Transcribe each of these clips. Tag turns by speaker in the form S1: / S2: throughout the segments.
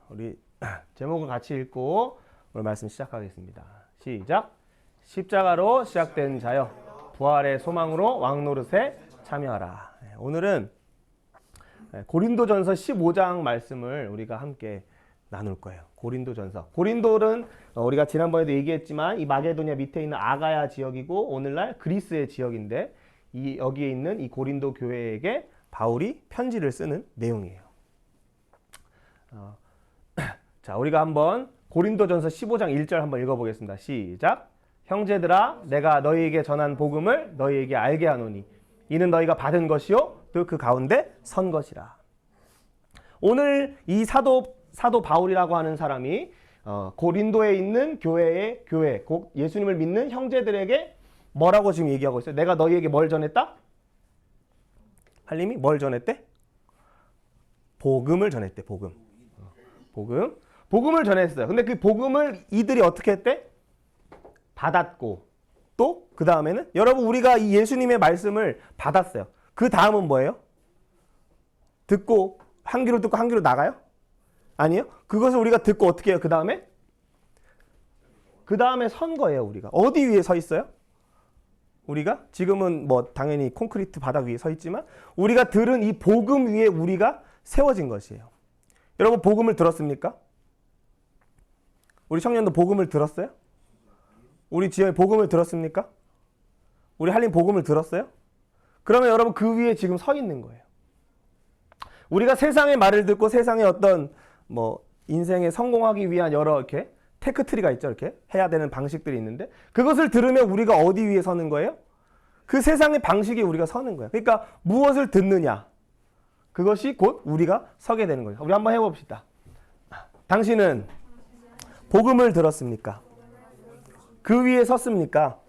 S1: 우리 제목을 같이 읽고 오늘 말씀 시작하겠습니다. 시작. 십자가로 시작된 자여 부활의 소망으로 왕노릇에 참여하라. 오늘은 고린도전서 15장 말씀을 우리가 함께 나눌 거예요. 고린도전서. 고린도는 우리가 지난번에도 얘기했지만 이 마게도니아 밑에 있는 아가야 지역이고 오늘날 그리스의 지역인데 여기에 있는 이 고린도 교회에게 바울이 편지를 쓰는 내용이에요. 자, 우리가 한번 고린도전서 15장 1절 한번 읽어보겠습니다. 시작. 형제들아, 내가 너희에게 전한 복음을 너희에게 알게 하노니 이는 너희가 받은 것이요 또 그 가운데 선 것이라. 오늘 이 사도 바울이라고 하는 사람이 고린도에 있는 교회, 곧 예수님을 믿는 형제들에게 뭐라고 지금 얘기하고 있어요? 내가 너희에게 뭘 전했다? 할림이 뭘 전했대? 복음을 전했대. 복음을 전했어요. 근데 그 복음을 이들이 어떻게 했대? 받았고 또 그 다음에는 여러분 우리가 이 예수님의 말씀을 받았어요. 그 다음은 뭐예요? 듣고 한 귀로 듣고 한 귀로 나가요? 아니요. 그것을 우리가 듣고 어떻게 해요? 그 다음에 선 거예요. 우리가 어디 위에 서 있어요? 우리가 지금은 뭐 당연히 콘크리트 바닥 위에 서 있지만 우리가 들은 이 복음 위에 우리가 세워진 것이에요. 여러분 복음을 들었습니까? 우리 청년도 복음을 들었어요? 우리 지연이 복음을 들었습니까? 우리 할린 복음을 들었어요? 그러면 여러분 그 위에 지금 서 있는 거예요. 우리가 세상의 말을 듣고 세상의 어떤 뭐 인생에 성공하기 위한 여러 이렇게 테크트리가 있죠. 이렇게 해야 되는 방식들이 있는데 그것을 들으면 우리가 어디 위에 서는 거예요? 그 세상의 방식에 우리가 서는 거예요. 그러니까 무엇을 듣느냐? 그것이 곧 우리가 서게 되는 거예요. 우리 한번 해봅시다. 당신은 복음을 들었습니까? 그 위에 섰습니까?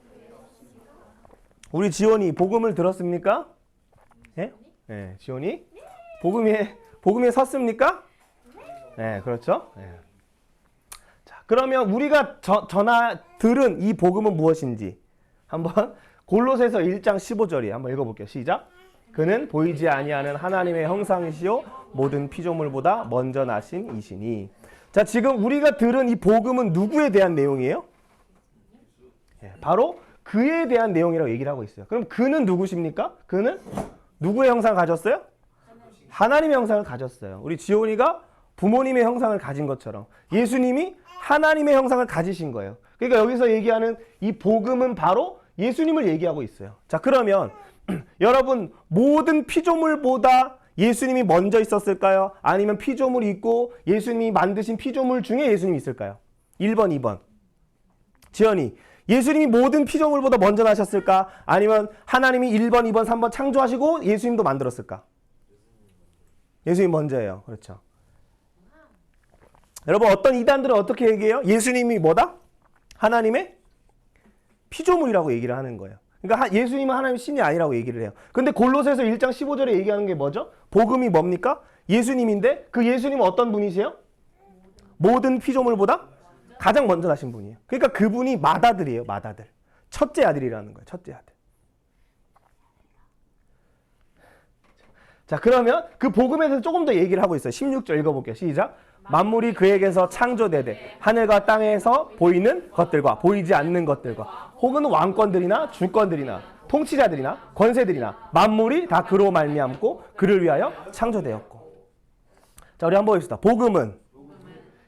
S1: 우리 지원이 복음을 들었습니까? 예? 네, 지원이 복음에 섰습니까? 네, 그렇죠. 네. 자, 그러면 우리가 들은 이 복음은 무엇인지 한번 골로새서 1장 15절이 한번 읽어볼게요. 시작. 그는 보이지 아니하는 하나님의 형상이시요 모든 피조물보다 먼저 나신 이시니. 자, 지금 우리가 들은 이 복음은 누구에 대한 내용이에요? 예, 바로 그에 대한 내용이라고 얘기를 하고 있어요. 그럼 그는 누구십니까? 그는 누구의 형상을 가졌어요? 하나님의 형상을 가졌어요. 우리 지온이가 부모님의 형상을 가진 것처럼 예수님이 하나님의 형상을 가지신 거예요. 그러니까 여기서 얘기하는 이 복음은 바로 예수님을 얘기하고 있어요. 자, 그러면 여러분 모든 피조물보다 예수님이 먼저 있었을까요? 아니면 피조물이 있고 예수님이 만드신 피조물 중에 예수님이 있을까요? 1번, 2번. 지연이 예수님이 모든 피조물보다 먼저 나셨을까? 아니면 하나님이 1번, 2번, 3번 창조하시고 예수님도 만들었을까? 예수님이 먼저예요. 그렇죠. 여러분 어떤 이단들은 어떻게 얘기해요? 예수님이 뭐다? 하나님의 피조물이라고 얘기를 하는 거예요. 그러니까 예수님은 하나님의 신이 아니라고 얘기를 해요. 근데 골로새서 1장 15절에 얘기하는 게 뭐죠? 복음이 뭡니까? 예수님인데 그 예수님은 어떤 분이세요? 모든 피조물보다 가장 먼저 나신 분이에요. 그러니까 그분이 맏아들이에요. 맏아들. 첫째 아들이라는 거예요. 첫째 아들. 자, 그러면 그 복음에 대해서 조금 더 얘기를 하고 있어요. 16절 읽어볼게요. 시작. 만물이 그에게서 창조되되 하늘과 땅에서 보이는 것들과 보이지 않는 것들과 혹은 왕권들이나 주권들이나 통치자들이나 권세들이나 만물이 다 그로 말미암고 그를 위하여 창조되었고. 자, 우리 한번 봅시다. 복음은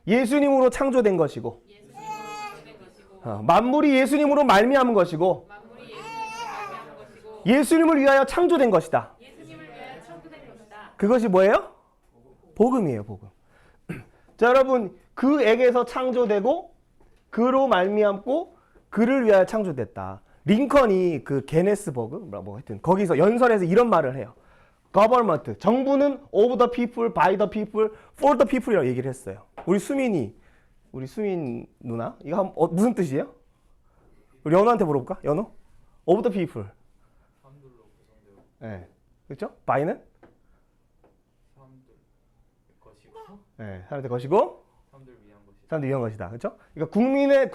S1: 예수님으로 창조된 것이고 만물이 예수님으로 말미암은 것이고 예수님을 위하여 창조된 것이다. 그것이 뭐예요? 복음이에요. 복음. 자, 여러분 그에게서 창조되고 그로 말미암고 그를 위하여 창조됐다. 링컨이 그 게네스버그 뭐 하여튼 거기서 연설에서 이런 말을 해요. Government, 정부는 of the people, by the people, for the people이라고 얘기를 했어요. 우리 수민 누나 이거 무슨 뜻이에요? 우리 연우한테 물어볼까? 연우? Of the people.
S2: 사람들로 구성되고.
S1: 네, 그렇죠? by는?
S2: 사람들 것이고.
S1: 네, 사람들 것이고.
S2: 사람들 위한
S1: 것이다. 그렇죠? 그러니까 국민에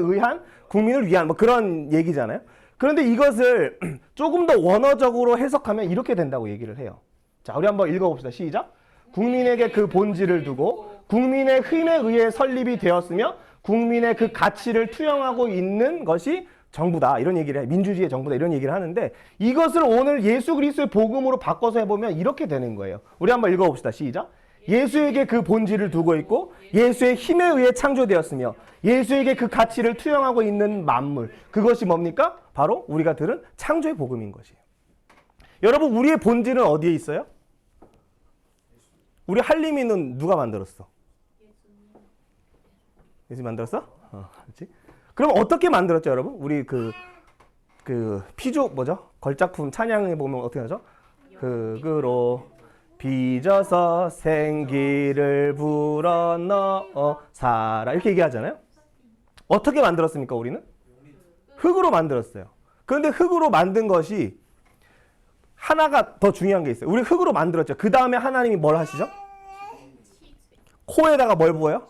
S1: 의한, 국민을 위한 뭐 그런 얘기잖아요. 그런데 이것을 조금 더 원어적으로 해석하면 이렇게 된다고 얘기를 해요. 자, 우리 한번 읽어봅시다. 시작. 국민에게 그 본질을 두고 국민의 힘에 의해 설립이 되었으며 국민의 그 가치를 투영하고 있는 것이 정부다. 이런 얘기를 해. 민주주의의 정부다. 이런 얘기를 하는데 이것을 오늘 예수 그리스도의 복음으로 바꿔서 해보면 이렇게 되는 거예요. 우리 한번 읽어봅시다. 시작. 예수에게 그 본질을 두고 있고 예수의 힘에 의해 창조되었으며 예수에게 그 가치를 투영하고 있는 만물. 그것이 뭡니까? 바로 우리가 들은 창조의 복음인 것이에요. 여러분 우리의 본질은 어디에 있어요? 우리 한림이는 누가 만들었어? 예수 만들었어? 그렇지? 그럼 어떻게 만들었죠, 여러분? 우리 그 피조 뭐죠? 걸작품 찬양에 보면 어떻게 하죠? 흙으로 빚어서 생기를 불어넣어 살아 이렇게 얘기하잖아요. 어떻게 만들었습니까, 우리는? 흙으로 만들었어요. 그런데 흙으로 만든 것이 하나가 더 중요한 게 있어요. 우리 흙으로 만들었죠. 그 다음에 하나님이 뭘 하시죠? 코에다가 뭘 부어요?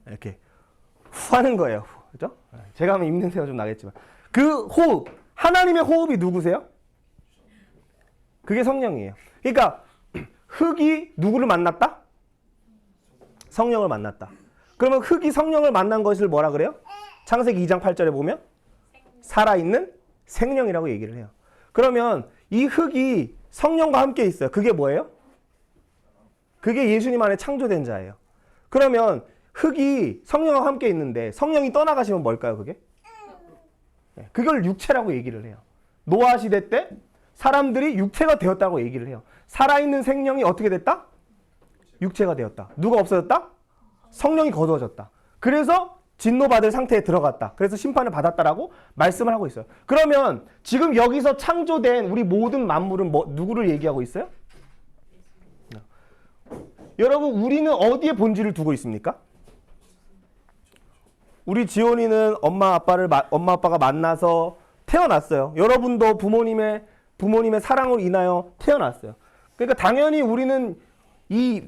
S1: 이렇게 후 하는 거예요. 그죠? 제가 하면 입냄새가 좀 나겠지만 그 호흡, 하나님의 호흡이 누구세요? 그게 성령이에요. 그러니까 흙이 누구를 만났다? 성령을 만났다. 그러면 흙이 성령을 만난 것을 뭐라 그래요? 창세기 2장 8절에 보면 살아있는 생명이라고 얘기를 해요. 그러면 이 흙이 성령과 함께 있어요. 그게 뭐예요? 그게 예수님 안에 창조된 자예요. 그러면 흙이 성령과 함께 있는데 성령이 떠나가시면 뭘까요, 그게? 그걸 육체라고 얘기를 해요. 노아 시대 때 사람들이 육체가 되었다고 얘기를 해요. 살아있는 생명이 어떻게 됐다? 육체가 되었다. 누가 없어졌다? 성령이 거두어졌다. 그래서 진노받을 상태에 들어갔다. 그래서 심판을 받았다라고 말씀을 하고 있어요. 그러면 지금 여기서 창조된 우리 모든 만물은 누구를 얘기하고 있어요? 여러분 우리는 어디에 본질을 두고 있습니까? 우리 지온이는 엄마 아빠가 만나서 태어났어요. 여러분도 부모님의 사랑으로 인하여 태어났어요. 그러니까 당연히 우리는 이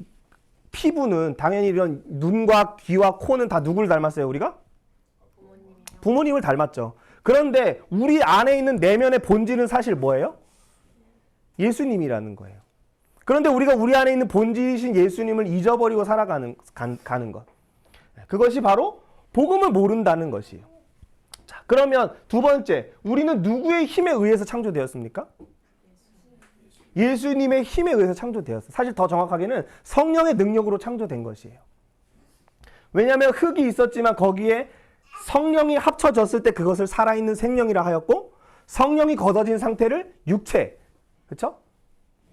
S1: 피부는 당연히 이런 눈과 귀와 코는 다 누구를 닮았어요, 우리가? 부모님을 닮았죠. 그런데 우리 안에 있는 내면의 본질은 사실 뭐예요? 예수님이라는 거예요. 그런데 우리가 우리 안에 있는 본질이신 예수님을 잊어버리고 살아가는 것. 그것이 바로 복음을 모른다는 것이에요. 자, 그러면 두 번째, 우리는 누구의 힘에 의해서 창조되었습니까? 예수님의 힘에 의해서 창조되었어요. 사실 더 정확하게는 성령의 능력으로 창조된 것이에요. 왜냐하면 흙이 있었지만 거기에 성령이 합쳐졌을 때 그것을 살아있는 생명이라 하였고 성령이 걷어진 상태를 육체, 그렇죠?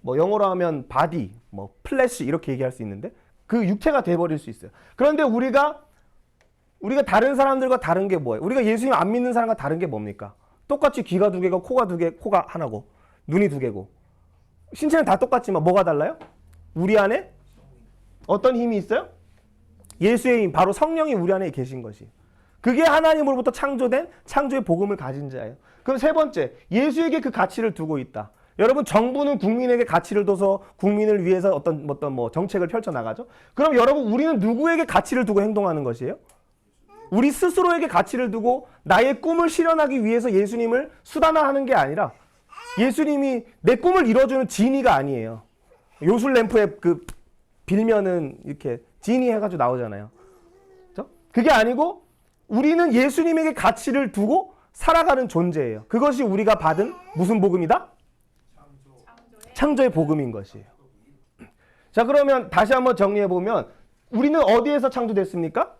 S1: 뭐 영어로 하면 바디, 뭐 플래시 이렇게 얘기할 수 있는데 그 육체가 돼버릴 수 있어요. 그런데 우리가 다른 사람들과 다른 게 뭐예요? 우리가 예수님 안 믿는 사람과 다른 게 뭡니까? 똑같이 귀가 두 개고 코가 두 개, 코가 하나고 눈이 두 개고 신체는 다 똑같지만 뭐가 달라요? 우리 안에 어떤 힘이 있어요? 예수의 힘, 바로 성령이 우리 안에 계신 것이. 그게 하나님으로부터 창조된 창조의 복음을 가진 자예요. 그럼 세 번째, 예수에게 그 가치를 두고 있다. 여러분 정부는 국민에게 가치를 둬서 국민을 위해서 어떤 정책을 펼쳐 나가죠. 그럼 여러분 우리는 누구에게 가치를 두고 행동하는 것이에요? 우리 스스로에게 가치를 두고 나의 꿈을 실현하기 위해서 예수님을 수단화하는 게 아니라 예수님이 내 꿈을 이뤄주는 지니가 아니에요. 요술램프에 그 빌면은 이렇게 지니 해가지고 나오잖아요. 그렇죠? 그게 아니고 우리는 예수님에게 가치를 두고 살아가는 존재예요. 그것이 우리가 받은 무슨 복음이다? 창조의 복음인 것이에요. 자, 그러면 다시 한번 정리해보면 우리는 어디에서 창조됐습니까?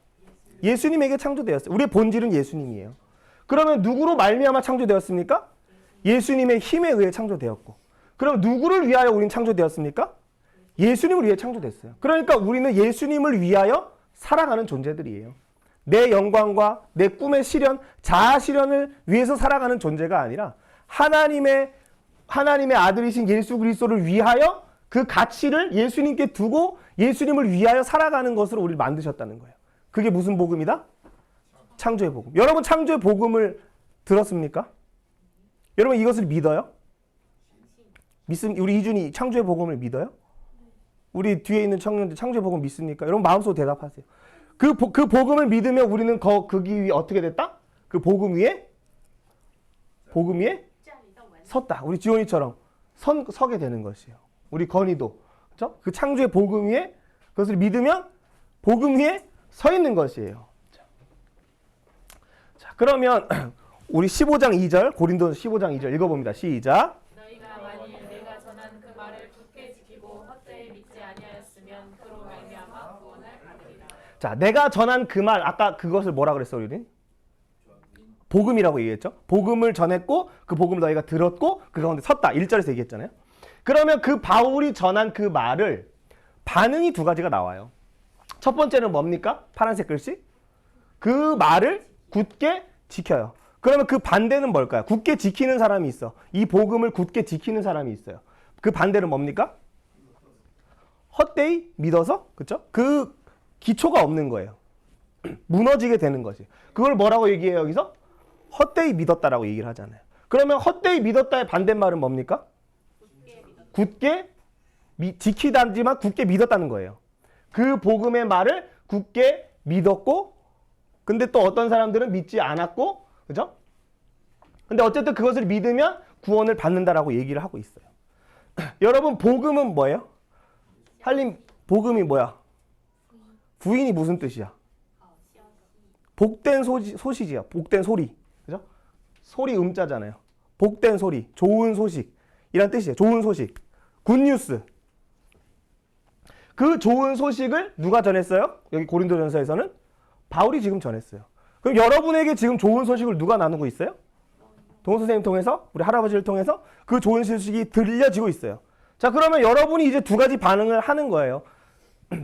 S1: 예수님에게 창조되었어요. 우리의 본질은 예수님이에요. 그러면 누구로 말미암아 창조되었습니까? 예수님의 힘에 의해 창조되었고. 그럼 누구를 위하여 우리는 창조되었습니까? 예수님을 위해 창조됐어요. 그러니까 우리는 예수님을 위하여 살아가는 존재들이에요. 내 영광과 내 꿈의 실현, 자아 실현을 위해서 살아가는 존재가 아니라 하나님의 아들이신 예수 그리스도를 위하여 그 가치를 예수님께 두고 예수님을 위하여 살아가는 것으로 우리를 만드셨다는 거예요. 그게 무슨 복음이다? 창조의 복음. 여러분 창조의 복음을 들었습니까? 여러분 이것을 믿어요? 우리 이준이 창조의 복음을 믿어요? 우리 뒤에 있는 청년들 창조의 복음 믿습니까? 여러분 마음속으로 대답하세요. 그 복음을 믿으면 우리는 거기 위에 어떻게 됐다? 그 복음 위에 섰다. 우리 지원이처럼 서게 되는 것이에요. 우리 건이도 그렇죠? 그 창조의 복음 위에 그것을 믿으면 복음 위에 서 있는 것이에요. 자, 그러면 우리 15장 2절, 고린도서 15장 2절 읽어봅니다. 시작.
S3: 너희가 만일 내가 전한 그 말을 굳게 지키고 헛되이 믿지 아니하였으면 그로 말미암아 구원을 받으리라.
S1: 자, 내가 전한 그 말, 아까 그것을 뭐라 그랬어, 우리는? 복음이라고 얘기했죠. 복음을 전했고 그 복음을 너희가 들었고 그 가운데 섰다. 1절에서 얘기했잖아요. 그러면 그 바울이 전한 그 말을 반응이 두 가지가 나와요. 첫 번째는 뭡니까? 파란색 글씨. 그 말을 굳게 지켜요. 그러면 그 반대는 뭘까요? 굳게 지키는 사람이 있어. 이 복음을 굳게 지키는 사람이 있어요. 그 반대는 뭡니까? 헛되이 믿어서, 그렇죠? 그 기초가 없는 거예요. 무너지게 되는 거지. 그걸 뭐라고 얘기해요, 여기서? 헛되이 믿었다라고 얘기를 하잖아요. 그러면 헛되이 믿었다의 반대말은 뭡니까? 굳게 지키다지만 굳게 믿었다는 거예요. 그 복음의 말을 굳게 믿었고, 근데 또 어떤 사람들은 믿지 않았고, 그죠? 근데 어쨌든 그것을 믿으면 구원을 받는다라고 얘기를 하고 있어요. 여러분, 복음은 뭐예요? 할림, 복음이 뭐야? 부인이 무슨 뜻이야? 복된 소식이야. 복된 소리. 그죠? 소리 음자잖아요. 복된 소리, 좋은 소식. 이란 뜻이에요. 좋은 소식. 굿뉴스. 그 좋은 소식을 누가 전했어요? 여기 고린도전서에서는 바울이 지금 전했어요. 그럼 여러분에게 지금 좋은 소식을 누가 나누고 있어요? 동호 선생님 통해서, 우리 할아버지를 통해서 그 좋은 소식이 들려지고 있어요. 자, 그러면 여러분이 이제 두 가지 반응을 하는 거예요.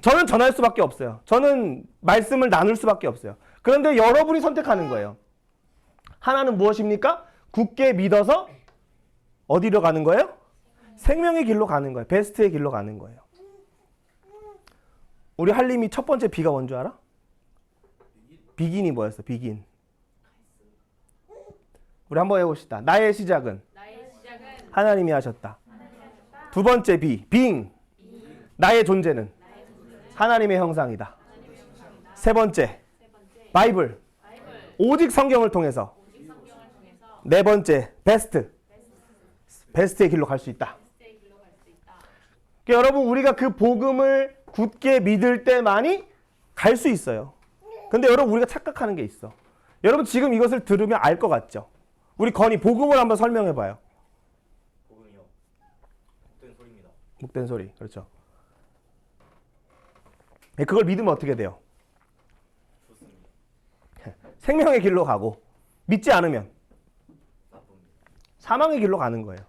S1: 저는 전할 수밖에 없어요. 저는 말씀을 나눌 수밖에 없어요. 그런데 여러분이 선택하는 거예요. 하나는 무엇입니까? 굳게 믿어서 어디로 가는 거예요? 생명의 길로 가는 거예요. 베스트의 길로 가는 거예요. 우리 할림이 첫 번째 B가 뭔 줄 알아? 비긴이 뭐였어? 비긴. 우리 한번 해봅시다. 나의 시작은 하나님이 하셨다. 두 번째 B, 빙. 나의 존재는 하나님의 형상이다. 세 번째, 바이블. 오직 성경을 통해서. 네 번째, 베스트. 베스트의 길로 갈 수 있다. 그러니까 여러분, 우리가 그 복음을 굳게 믿을 때만이 갈 수 있어요. 근데 여러분, 우리가 착각하는 게 있어. 여러분, 지금 이것을 들으면 알 것 같죠? 우리 건이 복음을 한번 설명해 봐요.
S2: 복음이요. 복된 소리입니다.
S1: 복된 소리. 그렇죠. 그걸 믿으면 어떻게 돼요?
S2: 좋습니다.
S1: 생명의 길로 가고, 믿지 않으면
S2: 나쁩니다.
S1: 사망의 길로 가는 거예요.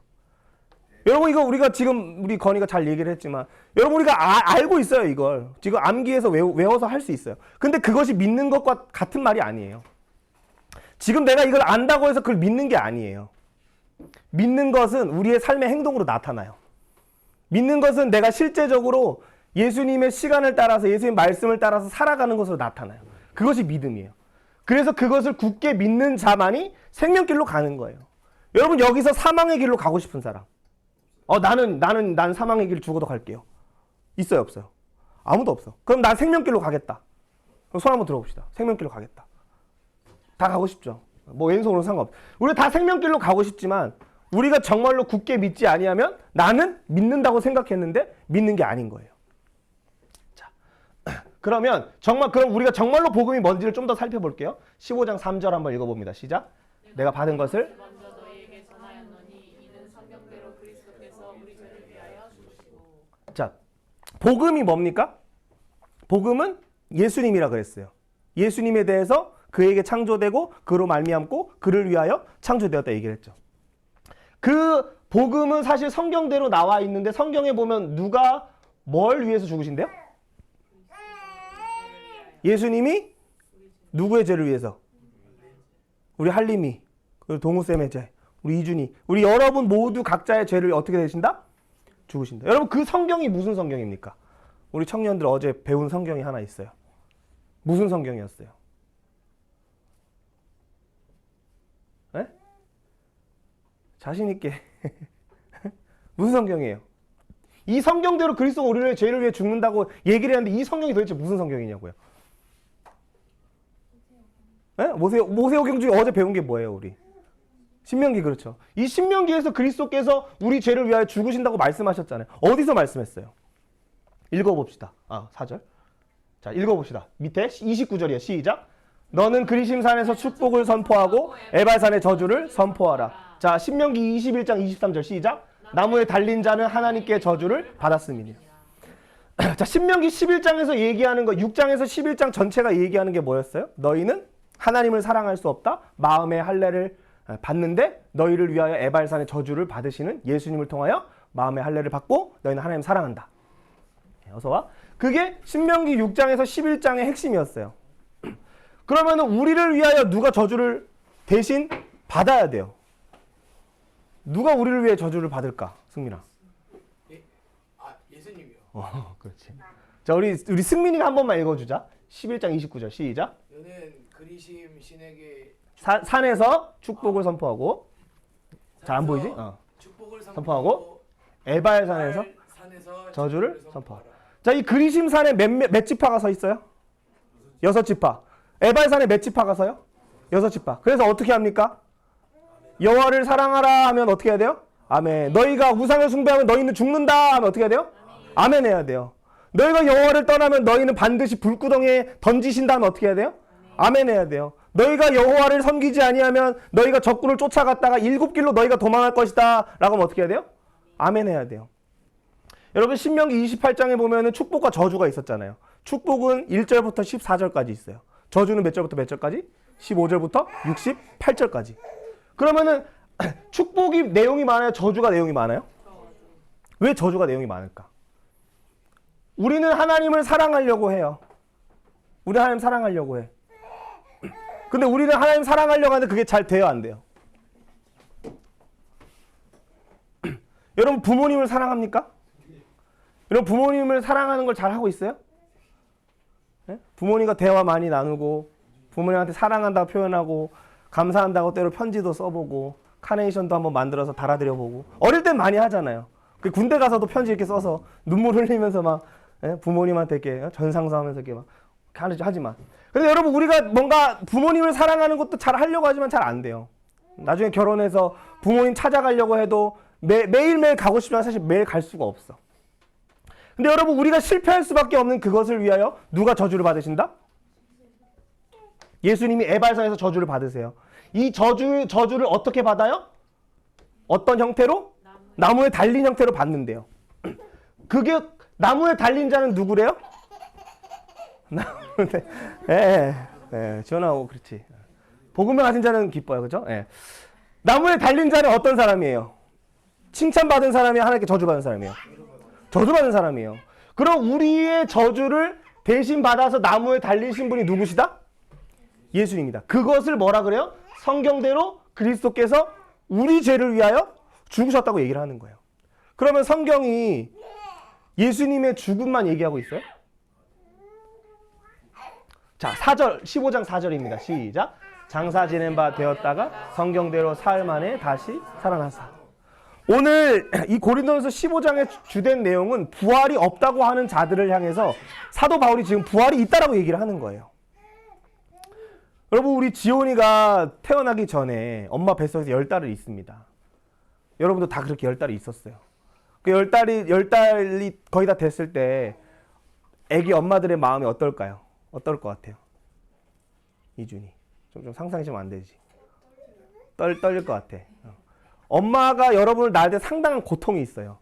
S1: 여러분, 이거 우리가 지금 우리 건이가 잘 얘기를 했지만 여러분, 우리가 알고 있어요. 이걸 지금 암기해서 외워서 할 수 있어요. 근데 그것이 믿는 것과 같은 말이 아니에요. 지금 내가 이걸 안다고 해서 그걸 믿는 게 아니에요. 믿는 것은 우리의 삶의 행동으로 나타나요. 믿는 것은 내가 실제적으로 예수님의 시간을 따라서, 예수님 말씀을 따라서 살아가는 것으로 나타나요. 그것이 믿음이에요. 그래서 그것을 굳게 믿는 자만이 생명길로 가는 거예요. 여러분, 여기서 사망의 길로 가고 싶은 사람, 나는 사망의 길 죽어도 갈게요. 있어요, 없어요? 아무도 없어. 그럼 난 생명길로 가겠다. 그럼 손 한번 들어봅시다. 생명길로 가겠다. 다 가고 싶죠. 뭐 왼손으로 상관없어. 우리가 다 생명길로 가고 싶지만 우리가 정말로 굳게 믿지 아니하면 나는 믿는다고 생각했는데 믿는 게 아닌 거예요. 자, 그러면 그럼 우리가 정말로 복음이 뭔지를 좀 더 살펴볼게요. 15장 3절 한번 읽어봅니다. 시작. 내가 받은 것을
S3: 먼저 너희에게 전하였노니 이는 성경대로 그리스도께서 우리 죄를 위하여 죽으시고.
S1: 자, 복음이 뭡니까? 복음은 예수님이라 그랬어요. 예수님에 대해서 그에게 창조되고 그로 말미암고 그를 위하여 창조되었다 얘기를 했죠. 그 복음은 사실 성경대로 나와 있는데 성경에 보면 누가 뭘 위해서 죽으신대요? 예수님이 누구의 죄를 위해서? 우리 할림이, 그리고 동우쌤의 죄, 우리 이준이, 우리 여러분 모두 각자의 죄를 어떻게 되신다? 죽으신다. 여러분, 그 성경이 무슨 성경입니까? 우리 청년들 어제 배운 성경이 하나 있어요. 무슨 성경이었어요? 네? 자신 있게. 무슨 성경이에요? 이 성경대로 그리스도가 우리를 죄를 위해 죽는다고 얘기를 했는데 이 성경이 도대체 무슨 성경이냐고요? 네? 모세오경 중에 어제 배운 게 뭐예요, 우리? 신명기. 그렇죠. 이 신명기에서 그리스도께서 우리 죄를 위하여 죽으신다고 말씀하셨잖아요. 어디서 말씀했어요? 읽어봅시다. 4절. 자, 읽어봅시다. 밑에 29절이에요. 시작. 너는 그리심산에서 축복을 선포하고 에발산의 저주를 선포하라. 자, 신명기 21장 23절 시작. 나무에 달린 자는 하나님께 저주를 받았음이니라. 자, 신명기 11장에서 얘기하는 거 6장에서 11장 전체가 얘기하는 게 뭐였어요? 너희는 하나님을 사랑할 수 없다. 마음의 할례를 받는데 너희를 위하여 에발산의 저주를 받으시는 예수님을 통하여 마음의 할례를 받고 너희는 하나님 사랑한다. 어서 와. 그게 신명기 6장에서 11장의 핵심이었어요. 그러면 우리를 위하여 누가 저주를 대신 받아야 돼요. 누가 우리를 위해 저주를 받을까? 승민아.
S4: 예수님이요.
S1: 그렇지. 자, 우리 승민이가 한 번만 읽어주자. 11장 29절 시작.
S4: 너는 그리심 신에게
S1: 산에서 축복을 선포하고. 잘 안 보이지?
S4: 축복을
S1: 선포하고 에발산에서
S4: 산에서
S1: 저주를 선포하라. 자, 이 그리심산에 몇 지파가 서 있어요? 6지파. 에발산에 몇 지파가 서요? 6지파. 그래서 어떻게 합니까? 여호와를 사랑하라 하면 어떻게 해야 돼요? 아멘. 너희가 우상을 숭배하면 너희는 죽는다 하면 어떻게 해야 돼요? 아멘 해야 돼요. 너희가 여호와를 떠나면 너희는 반드시 불구덩이에 던지신다 하면 어떻게 해야 돼요? 아멘 해야 돼요. 너희가 여호와를 섬기지 아니하면 너희가 적군을 쫓아갔다가 7길로 너희가 도망할 것이다 라고 하면 어떻게 해야 돼요? 아멘 해야 돼요. 여러분 신명기 28장에 보면은 축복과 저주가 있었잖아요. 축복은 1절부터 14절까지 있어요. 저주는 몇 절부터 몇 절까지? 15절부터 68절까지. 그러면은 축복이 내용이 많아요? 저주가 내용이 많아요? 왜 저주가 내용이 많을까? 우리는 하나님을 사랑하려고 해요. 우리 하나님 사랑하려고 해. 근데 우리는 하나님 사랑하려고 하는데 그게 잘 돼요, 안 돼요? 여러분 부모님을 사랑합니까? 여러분 부모님을 사랑하는 걸 잘 하고 있어요? 네? 부모님과 대화 많이 나누고 부모님한테 사랑한다고 표현하고 감사한다고 때로 편지도 써보고 카네이션도 한번 만들어서 달아드려보고 어릴 땐 많이 하잖아요. 군대 가서도 편지 이렇게 써서 눈물 흘리면서 막 부모님한테 이렇게 전상사하면서 이렇게 막 하지만 근데 여러분 우리가 뭔가 부모님을 사랑하는 것도 잘 하려고 하지만 잘 안 돼요. 나중에 결혼해서 부모님 찾아가려고 해도 매일매일 가고 싶지만 사실 매일 갈 수가 없어. 근데 여러분 우리가 실패할 수밖에 없는 그것을 위하여 누가 저주를 받으신다? 예수님이 에발산에서 저주를 받으세요. 이 저주를 어떻게 받아요? 어떤 형태로? 나무에 달린 형태로 받는데요. 그게 나무에 달린 자는 누구래요? 지원하고 그렇지. 복음을 가진 자는 기뻐요, 그죠? 나무에 달린 자는 어떤 사람이에요? 칭찬받은 사람이 하나님께 저주받은 사람이에요. 저주받은 사람이에요. 그럼 우리의 저주를 대신 받아서 나무에 달리신 분이 누구시다? 예수님이다. 그것을 뭐라 그래요? 성경대로 그리스도께서 우리 죄를 위하여 죽으셨다고 얘기를 하는 거예요. 그러면 성경이 예수님의 죽음만 얘기하고 있어요? 자, 15장 4절입니다. 시작. 장사 지낸 바 되었다가 성경대로 사흘 만에 다시 살아나사. 오늘 이 고린도전서 15장의 주된 내용은 부활이 없다고 하는 자들을 향해서 사도 바울이 지금 부활이 있다라고 얘기를 하는 거예요. 여러분 우리 지온이가 태어나기 전에 엄마 뱃속에서 10달을 있습니다. 여러분도 다 그렇게 10달이 있었어요. 그 10달이 거의 다 됐을 때 애기 엄마들의 마음이 어떨까요? 어떨 것 같아요? 이준이. 좀 상상이 좀 안 되지. 떨릴 것 같아. 엄마가 여러분을 낳을 때 상당한 고통이 있어요.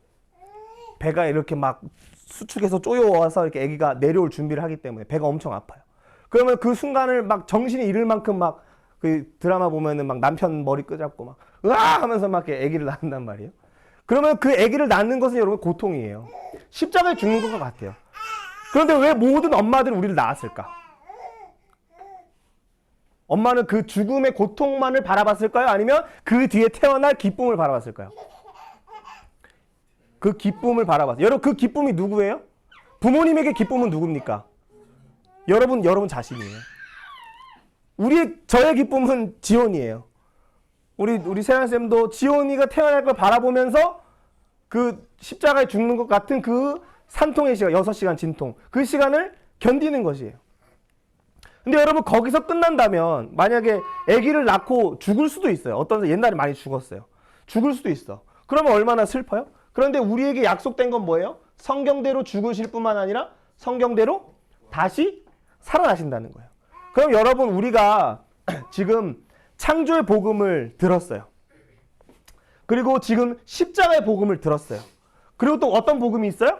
S1: 배가 이렇게 막 수축해서 쪼여와서 이렇게 아기가 내려올 준비를 하기 때문에 배가 엄청 아파요. 그러면 그 순간을 막 정신이 잃을 만큼 막 그 드라마 보면은 막 남편 머리 끄잡고 막 으아 하면서 막 이렇게 아기를 낳는단 말이에요. 그러면 그 아기를 낳는 것은 여러분 고통이에요. 십자가에 죽는 것 같아요. 그런데 왜 모든 엄마들은 우리를 낳았을까? 엄마는 그 죽음의 고통만을 바라봤을까요? 아니면 그 뒤에 태어날 기쁨을 바라봤을까요? 그 기쁨을 바라봤어요. 여러분 그 기쁨이 누구예요? 부모님에게 기쁨은 누굽니까? 여러분 자신이에요. 저의 기쁨은 지온이에요. 우리 세란쌤도 지온이가 태어날 걸 바라보면서 그 십자가에 죽는 것 같은 그 산통의 시간, 6시간 진통, 그 시간을 견디는 것이에요. 근데 여러분 거기서 끝난다면 만약에 아기를 낳고 죽을 수도 있어요. 어떤 옛날에 많이 죽었어요. 죽을 수도 있어. 그러면 얼마나 슬퍼요? 그런데 우리에게 약속된 건 뭐예요? 성경대로 죽으실 뿐만 아니라 성경대로 다시 살아나신다는 거예요. 그럼 여러분 우리가 지금 창조의 복음을 들었어요. 그리고 지금 십자가의 복음을 들었어요. 그리고 또 어떤 복음이 있어요?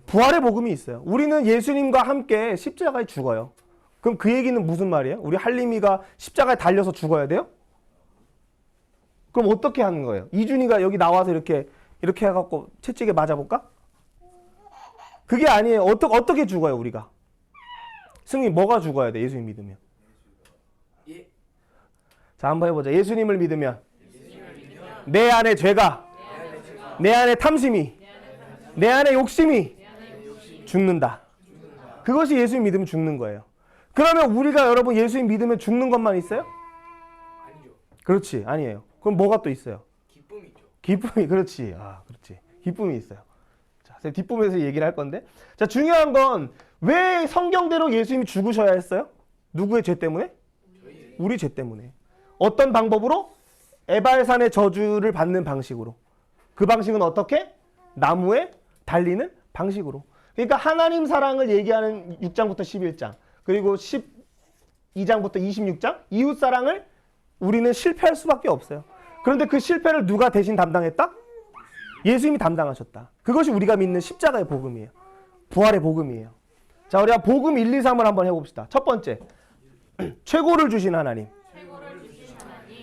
S1: 부활의 복음이 있어요. 우리는 예수님과 함께 십자가에 죽어요. 그럼 그 얘기는 무슨 말이에요? 우리 할림이가 십자가에 달려서 죽어야 돼요? 그럼 어떻게 하는 거예요? 이준이가 여기 나와서 이렇게 해갖고 채찍에 맞아볼까? 그게 아니에요. 어떻게 죽어요, 우리가? 승민, 뭐가 죽어야 돼, 예수님 믿으면?
S4: 예.
S1: 자, 한번 해보자. 예수님을 믿으면 내 안에 죄가, 내 안에 탐심이, 내 안에 욕심이 죽는다. 그것이 예수님 믿으면 죽는 거예요. 그러면 우리가 여러분 예수님 믿으면 죽는 것만 있어요?
S4: 아니죠.
S1: 그렇지, 아니에요. 그럼 뭐가 또 있어요?
S4: 기쁨이죠.
S1: 기쁨이, 그렇지. 그렇지. 기쁨이 있어요. 자, 뒷부분에서 얘기를 할 건데. 자, 중요한 건 왜 성경대로 예수님이 죽으셔야 했어요? 누구의 죄 때문에? 우리 죄 때문에. 어떤 방법으로? 에발산의 저주를 받는 방식으로. 그 방식은 어떻게? 나무에 달리는 방식으로. 그러니까 하나님 사랑을 얘기하는 6장부터 11장, 그리고 12장부터 26장, 이웃 사랑을 우리는 실패할 수밖에 없어요. 그런데 그 실패를 누가 대신 담당했다? 예수님이 담당하셨다. 그것이 우리가 믿는 십자가의 복음이에요. 부활의 복음이에요. 자, 우리가 복음 1, 2, 3을 한번 해봅시다. 첫 번째, 최고를 주신 하나님.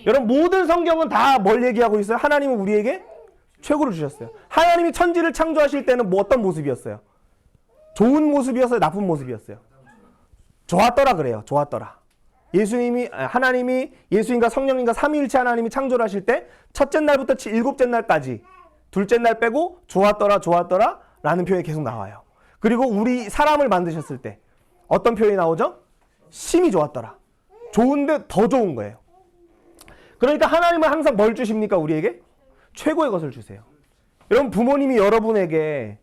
S1: 여러분 모든 성경은 다 뭘 얘기하고 있어요? 하나님은 우리에게 최고를 주셨어요. 하나님이 천지를 창조하실 때는 뭐 어떤 모습이었어요? 좋은 모습이었어요? 나쁜 모습이었어요? 좋았더라 그래요. 좋았더라. 하나님이 예수님과 성령님과 삼위일체 하나님이 창조를 하실 때 첫째 날부터 일곱째 날까지 둘째 날 빼고 좋았더라 좋았더라 라는 표현이 계속 나와요. 그리고 우리 사람을 만드셨을 때 어떤 표현이 나오죠? 심히 좋았더라. 좋은데 더 좋은 거예요. 그러니까 하나님은 항상 뭘 주십니까? 우리에게? 최고의 것을 주세요. 여러분 부모님이 여러분에게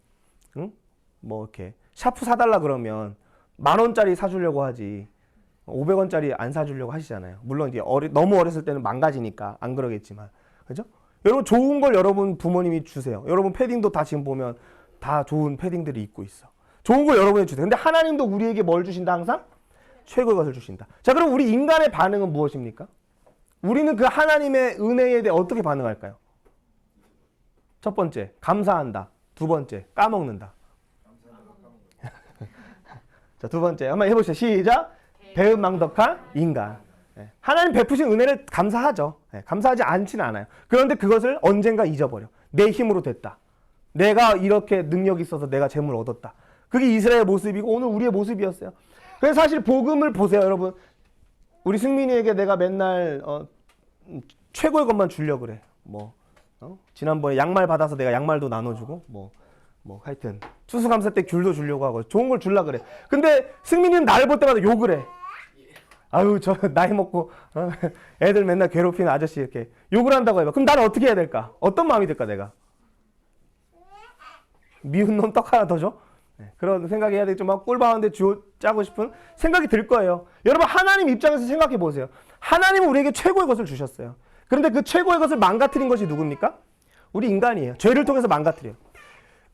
S1: 뭐 이렇게 샤프 사달라 그러면 10,000원짜리 사주려고 하지 500원짜리 안 사주려고 하시잖아요. 물론 이제 너무 어렸을 때는 망가지니까 안 그러겠지만, 그죠? 여러분 좋은 걸 여러분 부모님이 주세요. 여러분 패딩도 다 지금 보면 다 좋은 패딩들이 입고 있어. 좋은 걸 여러분이 주세요. 근데 하나님도 우리에게 뭘 주신다? 항상 최고의 것을 주신다. 자, 그럼 우리 인간의 반응은 무엇입니까? 우리는 그 하나님의 은혜에 대해 어떻게 반응할까요? 첫 번째, 감사한다. 두 번째, 까먹는다. 자, 두 번째 한번 해보시죠. 시작. 배은망덕한 인간. 하나님 베푸신 은혜를 감사하죠. 감사하지 않지는 않아요. 그런데 그것을 언젠가 잊어버려. 내 힘으로 됐다. 내가 이렇게 능력이 있어서 내가 재물을 얻었다. 그게 이스라엘의 모습이고 오늘 우리의 모습이었어요. 그래서 사실 복음을 보세요, 여러분. 우리 승민이에게 내가 맨날 최고의 것만 주려고 그래. 지난번에 양말 받아서 내가 양말도 나눠주고 하여튼 추수감사 때 귤도 주려고 하고 좋은 걸 주려고 그래. 근데 승민이는 나를 볼 때마다 욕을 해. 아유, 저 나이 먹고 애들 맨날 괴롭히는 아저씨 이렇게 욕을 한다고 해봐. 그럼 나는 어떻게 해야 될까? 어떤 마음이 들까 내가? 미운 놈 떡 하나 더 줘? 그런 생각이 해야 되겠죠. 막 꿀밤한데 짜고 싶은 생각이 들 거예요. 여러분 하나님 입장에서 생각해 보세요. 하나님은 우리에게 최고의 것을 주셨어요. 그런데 그 최고의 것을 망가뜨린 것이 누굽니까? 우리 인간이에요. 죄를 통해서 망가뜨려요.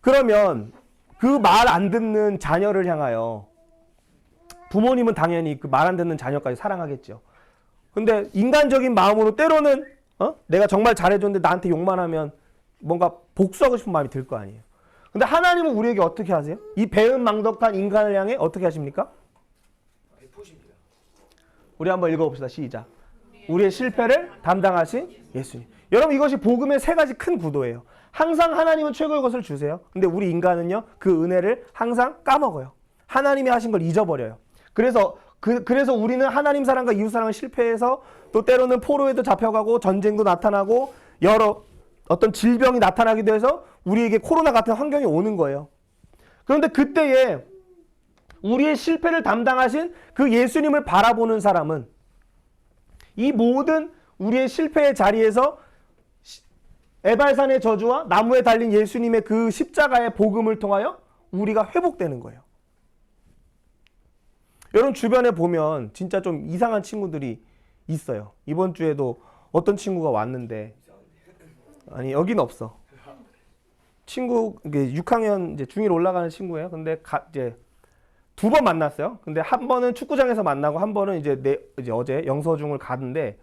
S1: 그러면 그 말 안 듣는 자녀를 향하여 부모님은 당연히 그 말 안 듣는 자녀까지 사랑하겠죠. 근데 인간적인 마음으로 때로는 내가 정말 잘해줬는데 나한테 욕만 하면 뭔가 복수하고 싶은 마음이 들 거 아니에요. 근데 하나님은 우리에게 어떻게 하세요? 이 배은망덕한 인간을 향해 어떻게 하십니까?
S4: 베푸십니다.
S1: 우리 한번 읽어봅시다. 시작. 우리의 실패를 담당하신 예수님. 여러분 이것이 복음의 세 가지 큰 구도예요. 항상 하나님은 최고의 것을 주세요. 근데 우리 인간은요 그 은혜를 항상 까먹어요. 하나님이 하신 걸 잊어버려요. 그래서 우리는 하나님 사랑과 이웃 사랑을 실패해서 또 때로는 포로에도 잡혀가고 전쟁도 나타나고 여러 어떤 질병이 나타나기도 해서 우리에게 코로나 같은 환경이 오는 거예요. 그런데 그때에 우리의 실패를 담당하신 그 예수님을 바라보는 사람은 이 모든 우리의 실패의 자리에서 에발산의 저주와 나무에 달린 예수님의 그 십자가의 복음을 통하여 우리가 회복되는 거예요. 여러분 주변에 보면 진짜 좀 이상한 친구들이 있어요. 이번 주에도 어떤 친구가 왔는데 아니 여기는 없어. 친구 이게 6학년 이제 중1 올라가는 친구예요. 근데 이제 두 번 만났어요. 근데 한 번은 축구장에서 만나고 한 번은 이제 어제 영서중을 가는데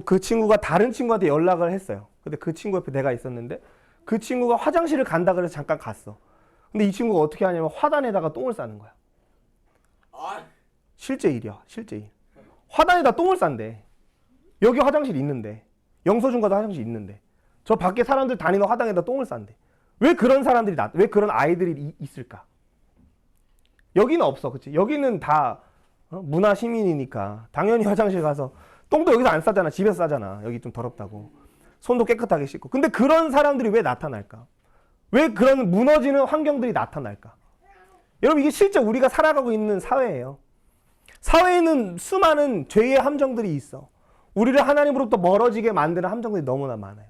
S1: 그 친구가 다른 친구한테 연락을 했어요. 근데 그 친구 옆에 내가 있었는데 그 친구가 화장실을 간다 그래서 잠깐 갔어. 근데 이 친구가 어떻게 하냐면 화단에다가 똥을 싸는 거야.
S4: 아,
S1: 실제 일이야. 실제 일. 화단에다 똥을 싼대. 여기 화장실 있는데. 영서중 가도 화장실 있는데. 저 밖에 사람들 다니는 화단에다 똥을 싼대. 왜 그런 사람들이 왜 그런 아이들이 있을까? 여기는 없어. 그치? 여기는 다 문화 시민이니까 당연히 화장실 가서 똥도 여기서 안 싸잖아. 집에서 싸잖아. 여기 좀 더럽다고. 손도 깨끗하게 씻고. 근데 그런 사람들이 왜 나타날까? 왜 그런 무너지는 환경들이 나타날까? 여러분 이게 실제 우리가 살아가고 있는 사회예요. 사회에는 수많은 죄의 함정들이 있어. 우리를 하나님으로부터 멀어지게 만드는 함정들이 너무나 많아요.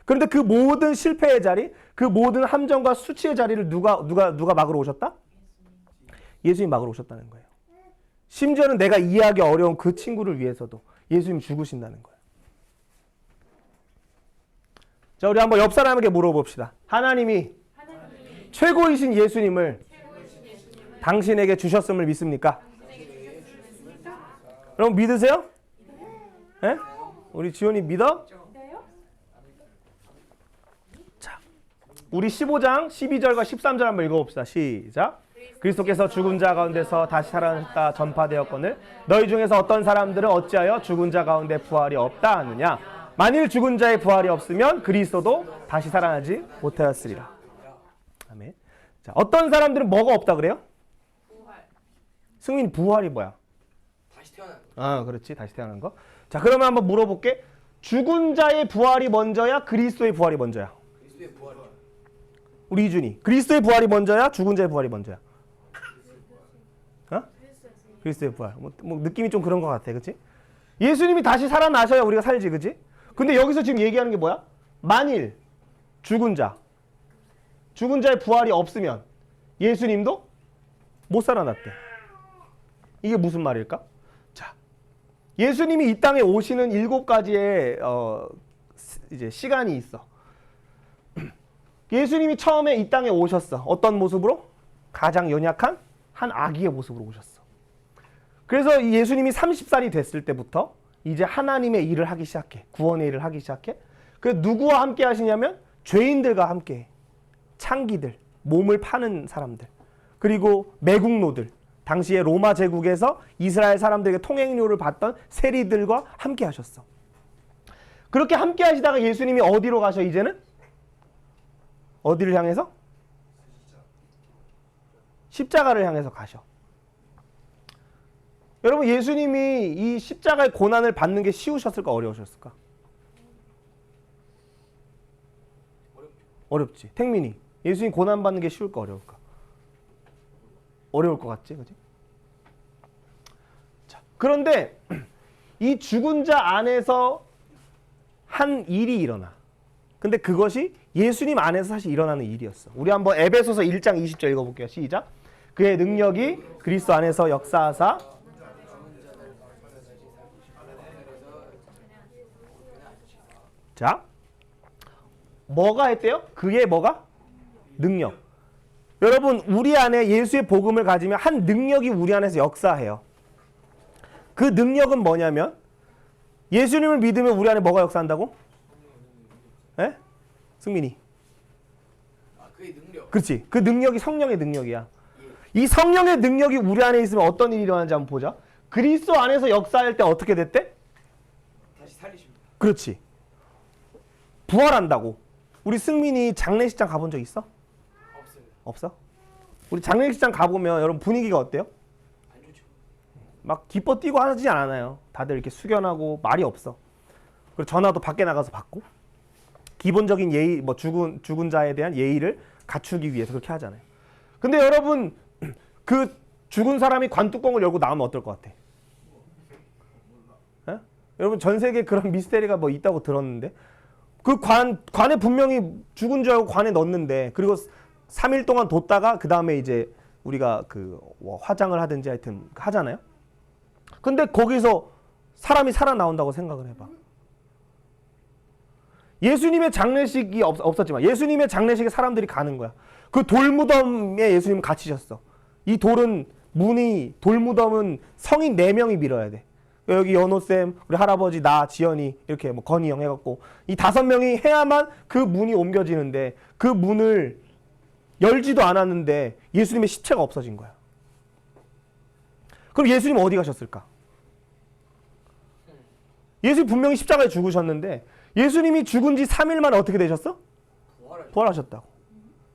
S1: 그런데 그 모든 실패의 자리, 그 모든 함정과 수치의 자리를 누가 막으러 오셨다? 예수님 막으러 오셨다는 거예요. 심지어는 내가 이해하기 어려운 그 친구를 위해서도 예수님이 죽으신다는 거예요. 자, 우리 한번 옆 사람에게 물어봅시다. 하나님이 최고이신 예수님을 당신에게 주셨음을 믿습니까? 여러분 믿으세요? 예? 우리 지원이 믿어? 자, 우리 15장 12절과 13절 한번 읽어봅시다. 시작. 그리스도께서 죽은 자 가운데서 다시 살아났다 전파되었거늘 너희 중에서 어떤 사람들은 어찌하여 죽은 자 가운데 부활이 없다 하느냐. 만일 죽은 자의 부활이 없으면 그리스도도 다시 살아나지 못하였으리라. 아멘. 자, 어떤 사람들은 뭐가 없다 그래요?
S3: 부활.
S1: 승민 부활이 뭐야?
S4: 다시 태어난 거.
S1: 아, 그렇지. 다시 태어난 거. 자, 그러면 한번 물어볼게. 죽은 자의 부활이 먼저야? 그리스도의 부활이 먼저야?
S4: 그리스도의 부활이죠.
S1: 우리 이준이. 그리스도의 부활이 먼저야? 죽은 자의 부활이 먼저야? 어? 그리스도의 부활. 뭐 느낌이 좀 그런 것 같아. 그치? 예수님이 다시 살아나셔야 우리가 살지. 그치? 근데 여기서 지금 얘기하는 게 뭐야? 만일 죽은 자의 부활이 없으면 예수님도 못 살아났대. 이게 무슨 말일까? 자, 예수님이 이 땅에 오시는 7가지의 이제 시간이 있어. 예수님이 처음에 이 땅에 오셨어. 어떤 모습으로? 가장 연약한 한 아기의 모습으로 오셨어. 그래서 예수님이 30살이 됐을 때부터 이제 하나님의 일을 하기 시작해. 구원의 일을 하기 시작해. 그래서 누구와 함께 하시냐면 죄인들과 함께 해. 창기들, 몸을 파는 사람들, 그리고 매국노들, 당시에 로마 제국에서 이스라엘 사람들에게 통행료를 받던 세리들과 함께 하셨어. 그렇게 함께 하시다가 예수님이 어디로 가셔 이제는? 어디를 향해서? 십자가를 향해서 가셔. 여러분 예수님이 이 십자가의 고난을 받는 게 쉬우셨을까 어려우셨을까? 어렵지. 택민이 예수님 고난 받는 게 쉬울까 어려울까? 어려울 것 같지, 그지? 자, 그런데 이 죽은 자 안에서 한 일이 일어나. 근데 그것이 예수님 안에서 사실 일어나는 일이었어. 우리 한번 에베소서 1장 20절 읽어볼게요. 시작. 그의 능력이 그리스도 안에서 역사하사 자, 뭐가 했대요? 그의 뭐가? 능력. 여러분 우리 안에 예수의 복음을 가지면 한 능력이 우리 안에서 역사해요. 그 능력은 뭐냐면 예수님을 믿으면 우리 안에 뭐가 역사한다고? 에? 승민이.
S4: 아, 그의 능력.
S1: 그렇지. 그 능력이 성령의 능력이야. 이 성령의 능력이 우리 안에 있으면 어떤 일이 일어나는지 한번 보자. 그리스도 안에서 역사할 때 어떻게 됐대?
S4: 다시 살리십니다.
S1: 그렇지. 부활한다고. 우리 승민이 장례식장 가본 적 있어?
S4: 없어요.
S1: 없어? 우리 장례식장 가보면 여러분 분위기가 어때요?
S4: 안 좋죠.
S1: 막 기뻐 뛰고 하지 않아요. 다들 이렇게 숙연하고 말이 없어. 그리고 전화도 밖에 나가서 받고 기본적인 예의, 뭐 죽은 자에 대한 예의를 갖추기 위해서 그렇게 하잖아요. 근데 여러분 그 죽은 사람이 관뚜껑을 열고 나오면 어떨 것 같아? 에? 여러분 전 세계에 그런 미스테리가 뭐 있다고 들었는데 그 관에 분명히 죽은 줄 알고 관에 넣었는데 그리고 3일 동안 뒀다가 그 다음에 이제 우리가 뭐 화장을 하든지 하여튼 하잖아요. 근데 거기서 사람이 살아나온다고 생각을 해봐. 예수님의 장례식이 없었지만 예수님의 장례식에 사람들이 가는 거야. 그 돌무덤에 예수님 갇히셨어. 이 돌은 돌무덤은 성인 4명이 밀어야 돼. 여기 연호쌤, 우리 할아버지, 나, 지연이 이렇게 뭐 건이 형 해갖고 이 5명이 해야만 그 문이 옮겨지는데 그 문을 열지도 않았는데 예수님의 시체가 없어진 거야. 그럼 예수님 어디 가셨을까? 예수님 분명히 십자가에 죽으셨는데 예수님이 죽은 지 3일 만에 어떻게 되셨어? 부활하셨다고.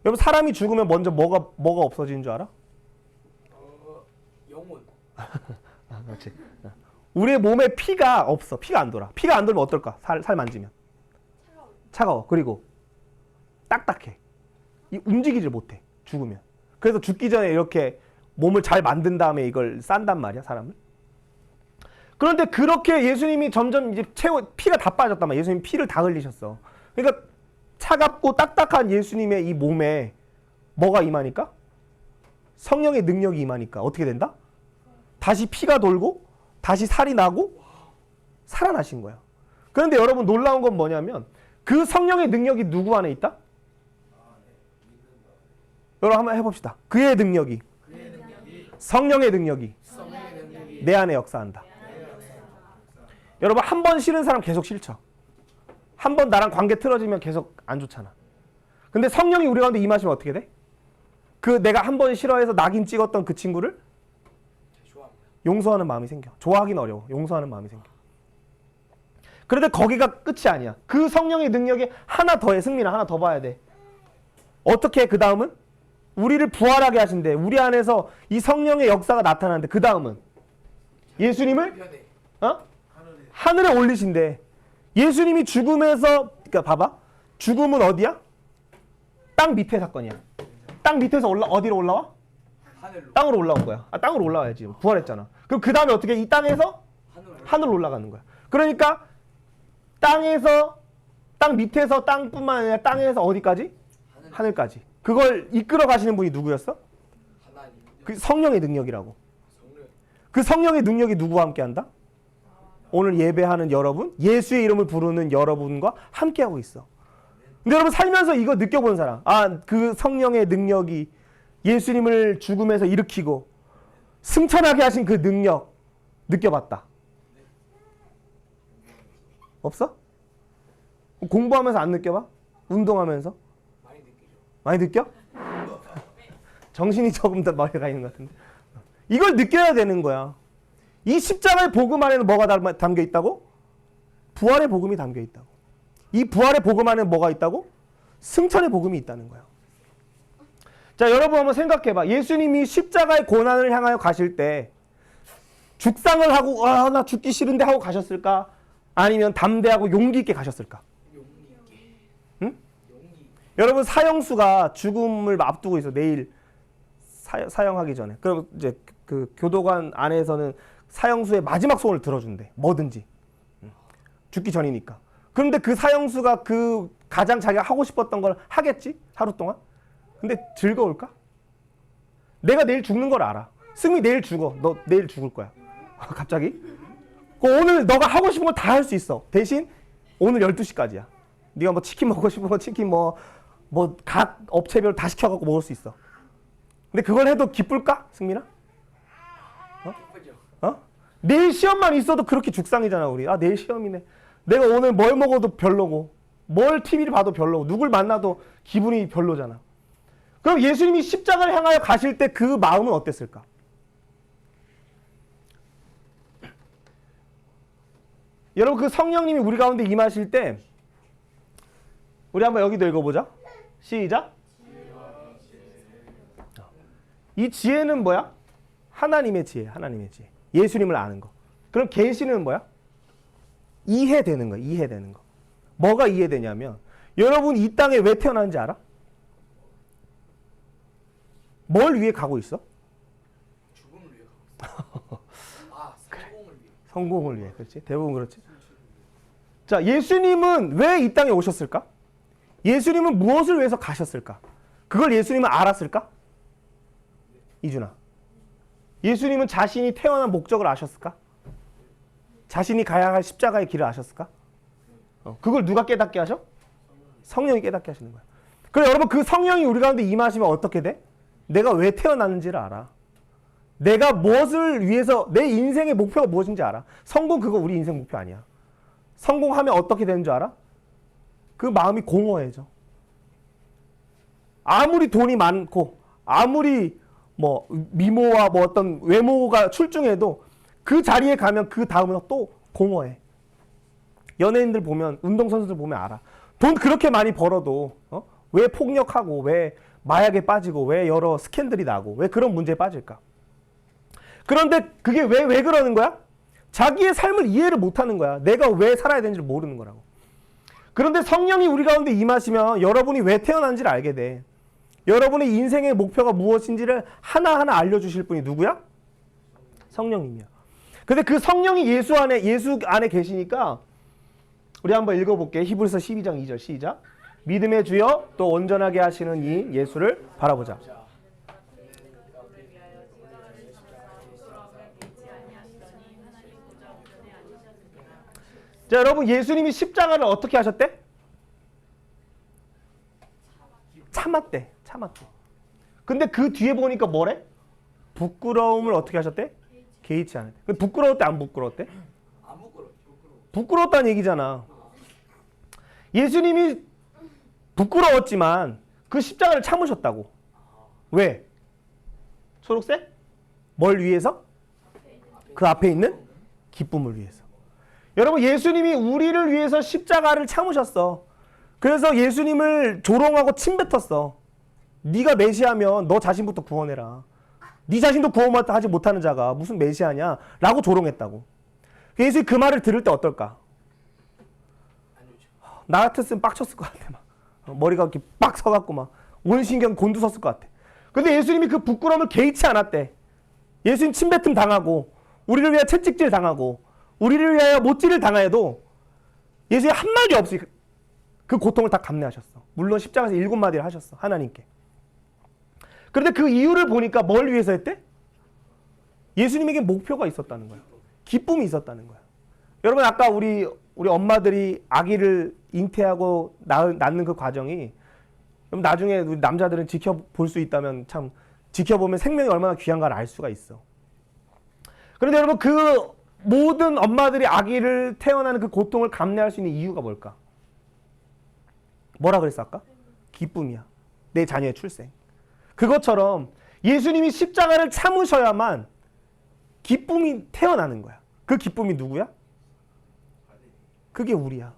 S1: 여러분 사람이 죽으면 먼저 뭐가 없어지는 줄 알아?
S4: 영혼.
S1: 그렇지. 우리의 몸에 피가 없어. 피가 안 돌아. 피가 안 돌면 어떨까? 살 만지면. 차가워. 그리고 딱딱해. 움직이질 못해. 죽으면. 그래서 죽기 전에 이렇게 몸을 잘 만든 다음에 이걸 싼단 말이야, 사람을. 그런데 그렇게 예수님이 점점 이제 피가 다 빠졌단 말이야. 예수님 피를 다 흘리셨어. 그러니까 차갑고 딱딱한 예수님의 이 몸에 뭐가 임하니까? 성령의 능력이 임하니까 어떻게 된다? 다시 피가 돌고 다시 살이 나고 살아나신 거야. 그런데 여러분 놀라운 건 뭐냐면 그 성령의 능력이 누구 안에 있다? 여러분 한번 해봅시다. 그의 능력이 성령의 능력이 내 안에 역사한다. 여러분 한 번 싫은 사람 계속 싫죠. 한 번 나랑 관계 틀어지면 계속 안 좋잖아. 근데 성령이 우리 가운데 임하시면 어떻게 돼? 그 내가 한 번 싫어해서 낙인 찍었던 그 친구를 용서하는 마음이 생겨. 좋아하긴 어려워. 용서하는 마음이 생겨. 그런데 거기가 끝이 아니야. 그 성령의 능력이 하나 더해. 승민아 하나 더 봐야 돼. 어떻게 그 다음은? 우리를 부활하게 하신대. 우리 안에서 이 성령의 역사가 나타나는데 그 다음은 예수님을 하늘에 올리신대. 예수님이 죽음에서 그러니까 봐봐. 죽음은 어디야? 땅 밑에 사건이야. 땅 밑에서 어디로 올라와? 땅으로 올라온 거야. 땅으로 올라와야지. 부활했잖아. 그럼 그 다음에 어떻게 이 땅에서 하늘로 올라가는 거야. 그러니까 땅 밑에서 땅뿐만 아니라 땅에서 어디까지? 하늘까지. 그걸 이끌어 가시는 분이 누구였어? 그 성령의 능력이라고. 그 성령의 능력이 누구와 함께 한다? 오늘 예배하는 여러분, 예수의 이름을 부르는 여러분과 함께하고 있어. 근데 여러분 살면서 이거 느껴본 사람, 그 성령의 능력이 예수님을 죽음에서 일으키고 승천하게 하신 그 능력 느껴봤다. 없어? 공부하면서 안 느껴봐? 운동하면서? 많이 느껴? 정신이 조금 더 머리가 있는 것 같은데. 이걸 느껴야 되는 거야. 이 십자가의 복음 안에는 뭐가 담겨 있다고? 부활의 복음이 담겨 있다고. 이 부활의 복음 안에 뭐가 있다고? 승천의 복음이 있다는 거야. 자, 여러분 한번 생각해봐. 예수님이 십자가의 고난을 향하여 가실 때 죽상을 하고 나 죽기 싫은데 하고 가셨을까? 아니면 담대하고 용기 있게 가셨을까? 응? 여러분 사형수가 죽음을 앞두고 있어. 내일 사형하기 전에. 그럼 이제 그 교도관 안에서는 사형수의 마지막 소원을 들어준대. 뭐든지. 죽기 전이니까. 그런데 그 사형수가 그 가장 자기가 하고 싶었던 걸 하겠지? 하루 동안? 근데 즐거울까? 내가 내일 죽는 걸 알아. 승미 내일 죽어. 너 내일 죽을 거야. 갑자기? 오늘 너가 하고 싶은 거 다 할 수 있어. 대신 오늘 12시까지야. 네가 뭐 치킨 먹고 싶으면 치킨 각 업체별 다 시켜갖고 먹을 수 있어. 근데 그걸 해도 기쁠까? 승민아? 내일 시험만 있어도 그렇게 죽상이잖아 우리. 내일 시험이네. 내가 오늘 뭘 먹어도 별로고 뭘 TV를 봐도 별로고 누굴 만나도 기분이 별로잖아. 그럼 예수님이 십자가를 향하여 가실 때 그 마음은 어땠을까? 여러분 그 성령님이 우리 가운데 임하실 때 우리 한번 여기도 읽어보자. 시작. 이 지혜는 뭐야? 하나님의 지혜. 하나님의 지혜. 예수님을 아는 거. 그럼 계시는 뭐야? 이해되는 거. 이해되는 거. 뭐가 이해되냐면 여러분 이 땅에 왜 태어났는지 알아? 뭘 위해 가고 있어?
S4: 죽음을 위해 가고 있어. 성공을 위해.
S1: 성공을 위해. 그렇지? 대부분 그렇지. 자, 예수님은 왜 이 땅에 오셨을까? 예수님은 무엇을 위해서 가셨을까? 그걸 예수님은 알았을까? 이준아. 예수님은 자신이 태어난 목적을 아셨을까? 자신이 가야 할 십자가의 길을 아셨을까? 그걸 누가 깨닫게 하셔? 성령이 깨닫게 하시는 거야. 그럼 여러분 그 성령이 우리 가운데 임하시면 어떻게 돼? 내가 왜 태어났는지를 알아. 내가 무엇을 위해서 내 인생의 목표가 무엇인지 알아. 성공 그거 우리 인생 목표 아니야. 성공하면 어떻게 되는 줄 알아? 그 마음이 공허해져. 아무리 돈이 많고 아무리 뭐 미모와 뭐 어떤 외모가 출중해도 그 자리에 가면 그 다음은 또 공허해. 연예인들 보면 운동선수들 보면 알아. 돈 그렇게 많이 벌어도 왜 폭력하고 왜 마약에 빠지고 왜 여러 스캔들이 나고 왜 그런 문제에 빠질까? 그런데 그게 왜 그러는 거야? 자기의 삶을 이해를 못하는 거야. 내가 왜 살아야 되는지를 모르는 거라고. 그런데 성령이 우리 가운데 임하시면 여러분이 왜 태어난지를 알게 돼. 여러분의 인생의 목표가 무엇인지를 하나하나 알려주실 분이 누구야? 성령님이야. 근데 그 성령이 예수 안에 계시니까 우리 한번 읽어볼게. 히브리서 12장 2절 시작. 믿음의 주여 또 온전하게 하시는 이 예수를 바라보자. 자, 여러분 예수님이 십자가를 어떻게 하셨대? 참았대. 근데 그 뒤에 보니까 뭐래? 부끄러움을 어떻게 하셨대? 개의치 않았대. 부끄러웠대 안 부끄러웠대?
S4: 안 부끄러워.
S1: 부끄러웠다는 얘기잖아. 예수님이 부끄러웠지만 그 십자가를 참으셨다고. 왜? 초록색? 뭘 위해서? 그 앞에 있는 기쁨을 위해서. 여러분 예수님이 우리를 위해서 십자가를 참으셨어. 그래서 예수님을 조롱하고 침뱉었어. 네가 메시아면 너 자신부터 구원해라. 네 자신도 구원하지 못하는 자가 무슨 메시아냐? 라고 조롱했다고. 예수님이 그 말을 들을 때 어떨까? 나 같았으면 빡쳤을 것 같아. 막. 머리가 이렇게 빡 서갖고 막 온신경 곤두섰을 것 같아. 근데 예수님이 그 부끄러움을 개의치 않았대. 예수님 침뱉음 당하고 우리를 위하여 채찍질 당하고 우리를 위하여 못질을 당해도 예수님 한마디 없이 그 고통을 다 감내하셨어. 물론 십자가에서 7마디를 하셨어. 하나님께. 그런데 그 이유를 보니까 뭘 위해서 했대? 예수님에게 목표가 있었다는 거야. 기쁨이 있었다는 거야. 여러분 아까 우리 엄마들이 아기를 잉태하고 낳는 그 과정이 나중에 우리 남자들은 지켜볼 수 있다면 참 지켜보면 생명이 얼마나 귀한가를 알 수가 있어. 그런데 여러분 그 모든 엄마들이 아기를 태어나는 그 고통을 감내할 수 있는 이유가 뭘까? 뭐라 그랬어 아까? 기쁨이야. 내 자녀의 출생. 그것처럼 예수님이 십자가를 참으셔야만 기쁨이 태어나는 거야. 그 기쁨이 누구야? 그게 우리야.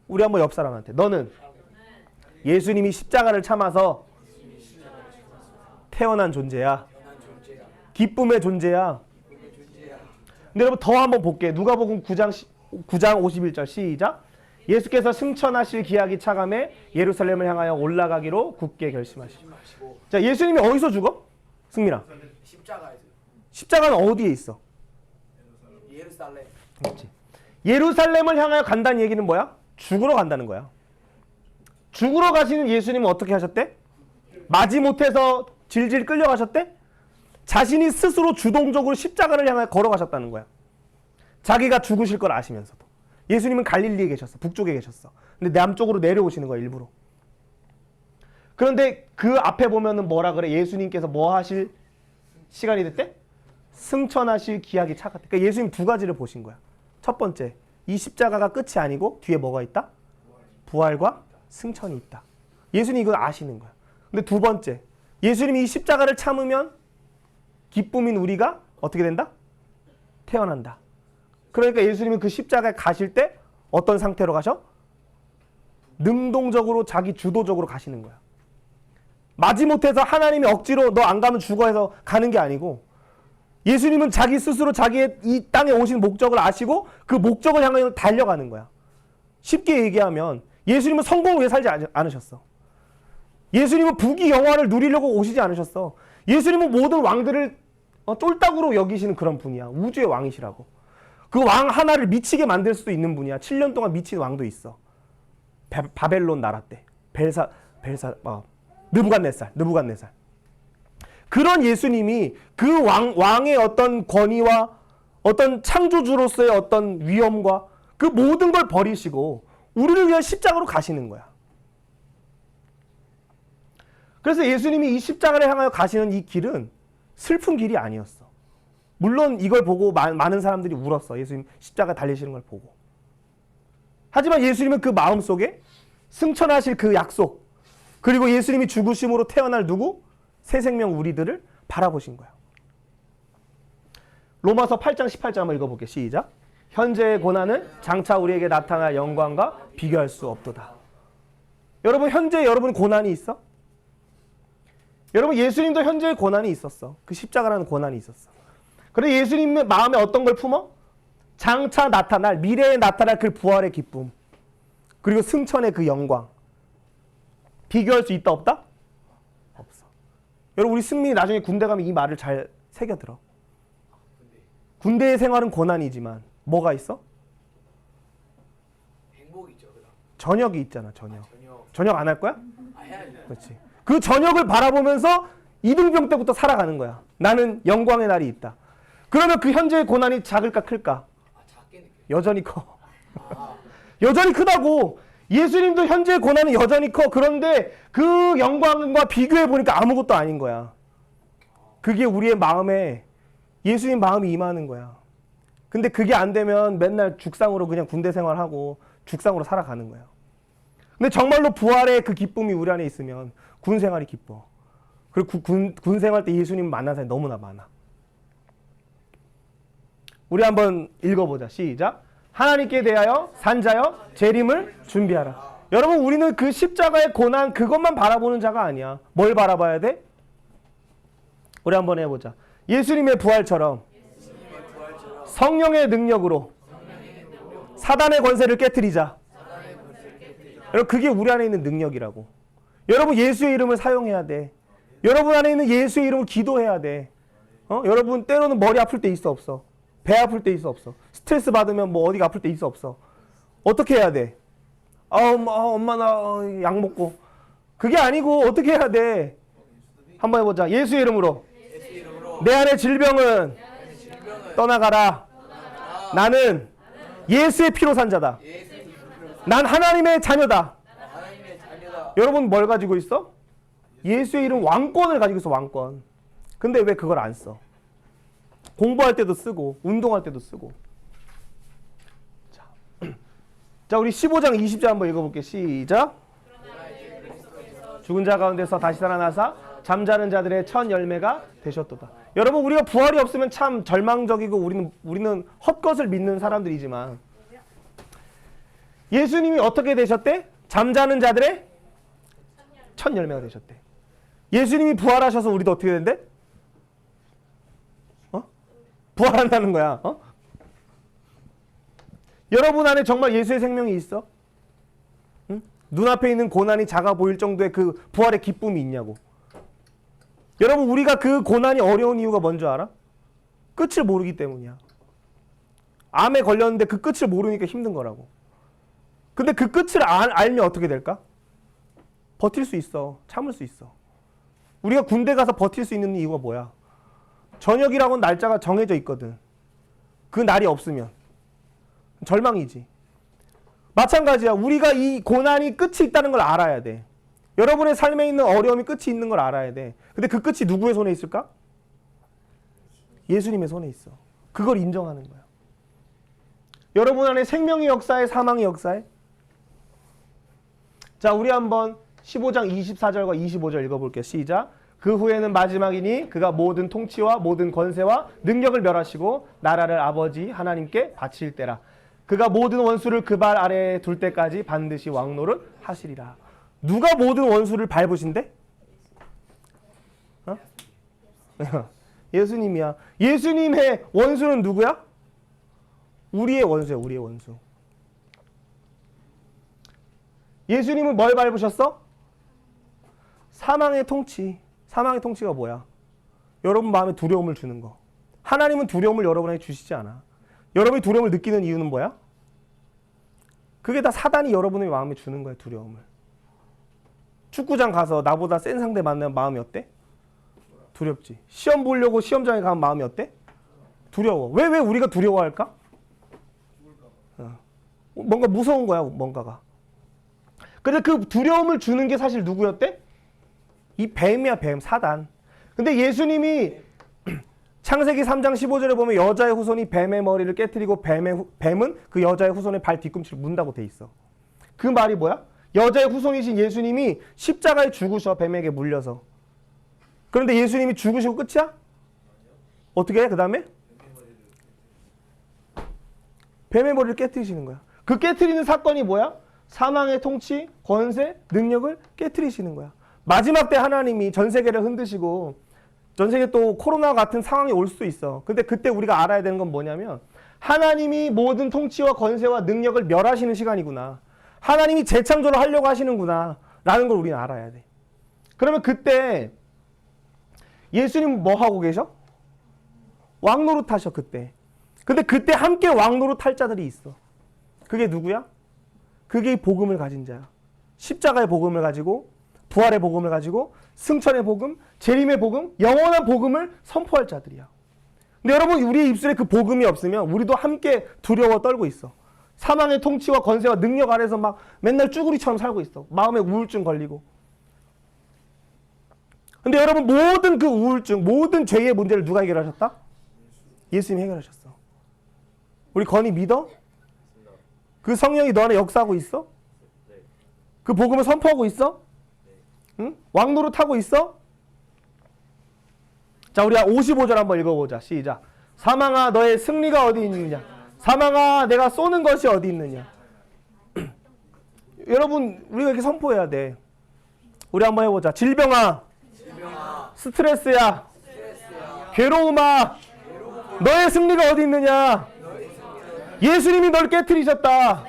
S1: 우리 한번 옆 사람한테 너는 예수님이 십자가를 참아서 태어난 존재야. 기쁨의 존재야. 근데 여러분 더 한번 볼게. 누가복음 9장 51절 시작. 예수께서 승천하실 기약이 차감해 예루살렘을 향하여 올라가기로 굳게 결심하시고. 자, 예수님이 어디서 죽어? 승민아.
S4: 십자가에서.
S1: 십자가는 어디에 있어?
S4: 예루살렘.
S1: 그렇지. 예루살렘을 향하여 간다는 얘기는 뭐야? 죽으러 간다는 거야. 죽으러 가시는 예수님은 어떻게 하셨대? 마지못해서 질질 끌려가셨대? 자신이 스스로 주동적으로 십자가를 향하여 걸어가셨다는 거야. 자기가 죽으실 걸 아시면서도. 예수님은 갈릴리에 계셨어. 북쪽에 계셨어. 근데 남쪽으로 내려오시는 거야, 일부러. 그런데 그 앞에 보면은 뭐라 그래? 예수님께서 뭐 하실 시간이 됐대? 승천하실 기약이 차갔대. 그러니까 예수님 두 가지를 보신 거야. 첫 번째, 이 십자가가 끝이 아니고 뒤에 뭐가 있다? 부활과 승천이 있다. 예수님이 이걸 아시는 거야. 근데 두 번째, 예수님이 이 십자가를 참으면 기쁨인 우리가 어떻게 된다? 태어난다. 그러니까 예수님은 그 십자가에 가실 때 어떤 상태로 가셔? 능동적으로 자기 주도적으로 가시는 거야. 마지못해서 하나님이 억지로 너 안 가면 죽어 해서 가는 게 아니고 예수님은 자기 스스로 자기의 이 땅에 오신 목적을 아시고 그 목적을 향해 달려가는 거야. 쉽게 얘기하면 예수님은 성공을 위해 살지 않으셨어. 예수님은 부귀 영화를 누리려고 오시지 않으셨어. 예수님은 모든 왕들을 쫄딱으로 여기시는 그런 분이야. 우주의 왕이시라고. 그 왕 하나를 미치게 만들 수도 있는 분이야. 7년 동안 미친 왕도 있어. 바벨론 나라 때. 느부갓네살. 그런 예수님이 그 왕의 어떤 권위와 어떤 창조주로서의 어떤 위엄과 그 모든 걸 버리시고 우리를 위한 십자가로 가시는 거야. 그래서 예수님이 이 십자가를 향하여 가시는 이 길은 슬픈 길이 아니었어. 물론 이걸 보고 많은 사람들이 울었어. 예수님 십자가 달리시는 걸 보고. 하지만 예수님은 그 마음속에 승천하실 그 약속, 그리고 예수님이 죽으심으로 태어날 누구? 새 생명 우리들을 바라보신 거야. 로마서 8장 18절 한번 읽어볼게요. 시작. 현재의 고난은 장차 우리에게 나타날 영광과 비교할 수 없도다. 여러분, 현재 여러분 고난이 있어? 여러분, 예수님도 현재의 고난이 있었어. 그 십자가라는 고난이 있었어. 그런데 예수님의 마음에 어떤 걸 품어? 장차 나타날, 미래에 나타날 그 부활의 기쁨, 그리고 승천의 그 영광. 비교할 수 있다 없다? 없어. 여러분, 우리 승민이 나중에 군대 가면 이 말을 잘 새겨들어. 군대의 생활은 고난이지만 뭐가 있어?
S4: 행복이 있죠. 그다음.
S1: 저녁이 있잖아. 저녁.
S4: 저녁.
S1: 저녁 안 할 거야?
S4: 해야지.
S1: 그렇지. 그 저녁을 바라보면서 이등병 때부터 살아가는 거야. 나는 영광의 날이 있다. 그러면 그 현재의 고난이 작을까 클까?
S4: 작게 느껴.
S1: 여전히 커. 여전히 크다고. 예수님도 현재의 고난은 여전히 커. 그런데 그 영광과 비교해 보니까 아무것도 아닌 거야. 그게 우리의 마음에 예수님 마음이 임하는 거야. 근데 그게 안 되면 맨날 죽상으로 그냥 군대 생활하고 죽상으로 살아가는 거야. 근데 정말로 부활의 그 기쁨이 우리 안에 있으면 군 생활이 기뻐. 그리고 군 생활 때 예수님 만난 사람이 너무나 많아. 우리 한번 읽어보자. 시작. 하나님께 대하여 산자여 재림을 준비하라. 여러분, 우리는 그 십자가의 고난 그것만 바라보는 자가 아니야. 뭘 바라봐야 돼? 우리 한번 해보자. 예수님의 부활처럼 성령의 능력으로 사단의 권세를 깨트리자. 여러분, 그게 우리 안에 있는 능력이라고. 여러분, 예수의 이름을 사용해야 돼. 여러분 안에 있는 예수의 이름을 기도해야 돼. 여러분, 때로는 머리 아플 때 있어 없어? 배 아플 때 있어 없어? 스트레스 받으면 뭐 어디가 아플 때 있어 없어? 어떻게 해야 돼? 엄마 나 약 먹고. 그게 아니고 어떻게 해야 돼? 한번 해보자. 예수의 이름으로. 내 안의 질병은 떠나가라. 나는 예수의 피로 산 자다. 난 하나님의 자녀다.
S4: 하나님의 자녀다.
S1: 여러분 뭘 가지고 있어? 예수의 이름 왕권을 가지고 있어. 왕권. 근데 왜 그걸 안 써? 공부할 때도 쓰고 운동할 때도 쓰고. 자, 우리 15장 20절 한번 읽어볼게요. 시작. 죽은 자 가운데서 다시 살아나사 잠자는 자들의 첫 열매가 되셨도다. 여러분, 우리가 부활이 없으면 참 절망적이고 우리는 헛것을 믿는 사람들이지만 예수님이 어떻게 되셨대? 잠자는 자들의 첫 열매가 되셨대. 예수님이 부활하셔서 우리도 어떻게 된대? 부활한다는 거야. 여러분 안에 정말 예수의 생명이 있어? 응? 눈앞에 있는 고난이 작아 보일 정도의 그 부활의 기쁨이 있냐고. 여러분, 우리가 그 고난이 어려운 이유가 뭔지 알아? 끝을 모르기 때문이야. 암에 걸렸는데 그 끝을 모르니까 힘든 거라고. 근데 그 끝을 알면 어떻게 될까? 버틸 수 있어. 참을 수 있어. 우리가 군대 가서 버틸 수 있는 이유가 뭐야? 저녁이라고는 날짜가 정해져 있거든. 그 날이 없으면 절망이지. 마찬가지야. 우리가 이 고난이 끝이 있다는 걸 알아야 돼. 여러분의 삶에 있는 어려움이 끝이 있는 걸 알아야 돼. 근데 그 끝이 누구의 손에 있을까? 예수님의 손에 있어. 그걸 인정하는 거야. 여러분 안에 생명의 역사에 사망의 역사에. 자, 우리 한번 15장 24절과 25절 읽어볼게요. 시작. 그 후에는 마지막이니 그가 모든 통치와 모든 권세와 능력을 멸하시고 나라를 아버지 하나님께 바칠 때라. 그가 모든 원수를 그 발 아래에 둘 때까지 반드시 왕노를 하시리라. 누가 모든 원수를 밟으신대? 예수님이야. 예수님의 원수는 누구야? 우리의 원수야. 우리의 원수. 예수님은 뭘 밟으셨어? 사망의 통치. 사망의 통치가 뭐야? 여러분 마음에 두려움을 주는 거. 하나님은 두려움을 여러분에게 주시지 않아. 여러분이 두려움을 느끼는 이유는 뭐야? 그게 다 사단이 여러분의 마음에 주는 거야. 두려움을. 축구장 가서 나보다 센 상대 만나면 마음이 어때? 두렵지. 시험 보려고 시험장에 가면 마음이 어때? 두려워. 왜 우리가 두려워할까? 뭔가 무서운 거야. 뭔가가. 근데 그 두려움을 주는 게 사실 누구였대? 이 뱀이야, 뱀, 사단. 근데 예수님이 창세기 3장 15절에 보면 여자의 후손이 뱀의 머리를 깨뜨리고 뱀은 그 여자의 후손의 발 뒤꿈치를 문다고 돼 있어. 그 말이 뭐야? 여자의 후손이신 예수님이 십자가에 죽으셔, 뱀에게 물려서. 그런데 예수님이 죽으시고 끝이야? 어떻게 해? 그 다음에? 뱀의 머리를 깨뜨리시는 거야. 그 깨뜨리는 사건이 뭐야? 사망의 통치, 권세, 능력을 깨뜨리시는 거야. 마지막 때 하나님이 전 세계를 흔드시고 전 세계 또 코로나 같은 상황이 올 수도 있어. 근데 그때 우리가 알아야 되는 건 뭐냐면 하나님이 모든 통치와 권세와 능력을 멸하시는 시간이구나. 하나님이 재창조를 하려고 하시는구나 라는 걸 우리는 알아야 돼. 그러면 그때 예수님 뭐 하고 계셔? 왕노릇 하셔 그때. 근데 그때 함께 왕노릇 할 자들이 있어. 그게 누구야? 그게 이 복음을 가진 자야. 십자가의 복음을 가지고 부활의 복음을 가지고 승천의 복음, 재림의 복음, 영원한 복음을 선포할 자들이야. 근데 여러분 우리의 입술에 그 복음이 없으면 우리도 함께 두려워 떨고 있어. 사망의 통치와 권세와 능력 아래서 막 맨날 쭈구리처럼 살고 있어. 마음에 우울증 걸리고. 근데 여러분 모든 그 우울증, 모든 죄의 문제를 누가 해결하셨다? 예수님이 해결하셨어. 우리 건이 믿어? 그 성령이 너 안에 역사하고 있어? 그 복음을 선포하고 있어? 응? 왕노릇 하고 있어? 자, 우리 55절 한번 읽어보자. 시작. 사망아 너의 승리가 어디 있느냐? 사망아 내가 쏘는 것이 어디 있느냐? 여러분 우리가 이렇게 선포해야 돼. 우리 한번 해보자. 질병아, 스트레스야, 괴로움아, 너의 승리가 어디 있느냐? 예수님이 널 깨트리셨다.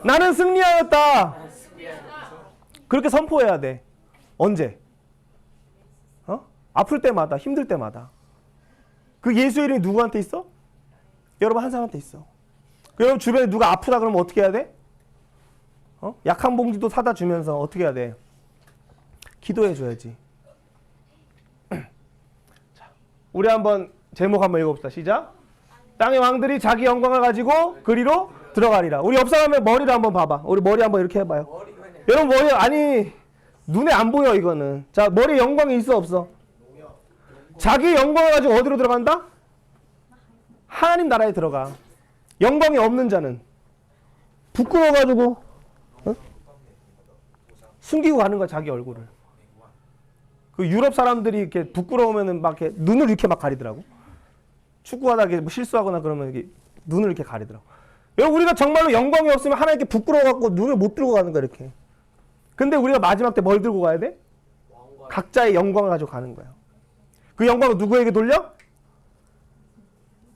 S1: 나는 승리하였다. 그렇게 선포해야 돼. 언제? 아플 때마다, 힘들 때마다. 그 예수 이름이 누구한테 있어? 여러분 한 사람한테 있어. 여러분 주변에 누가 아프다 그러면 어떻게 해야 돼? 약한 봉지도 사다 주면서 어떻게 해야 돼? 기도해 줘야지. 자, 우리 한번 제목 한번 읽어봅시다. 시작. 땅의 왕들이 자기 영광을 가지고 그리로 들어가리라. 우리 옆 사람의 머리를 한번 봐봐. 우리 머리 한번 이렇게 해봐요. 여러분 머리 아니 눈에 안 보여 이거는. 자, 머리에 영광이 있어 없어? 자기 영광을 가지고 어디로 들어간다? 하나님 나라에 들어가. 영광이 없는 자는 부끄러워가지고 숨기고 가는 거야 자기 얼굴을. 그 유럽 사람들이 이렇게 부끄러우면은 막 이렇게 눈을 이렇게 막 가리더라고. 축구하다 이렇게 뭐 실수하거나 그러면 이렇게 눈을 이렇게 가리더라고. 여러분 우리가 정말로 영광이 없으면 하나님께 부끄러워갖고 눈을 못 들고 가는 거야 이렇게. 근데 우리가 마지막 때 뭘 들고 가야 돼? 각자의 영광을 가지고 가는 거야. 그 영광을 누구에게 돌려?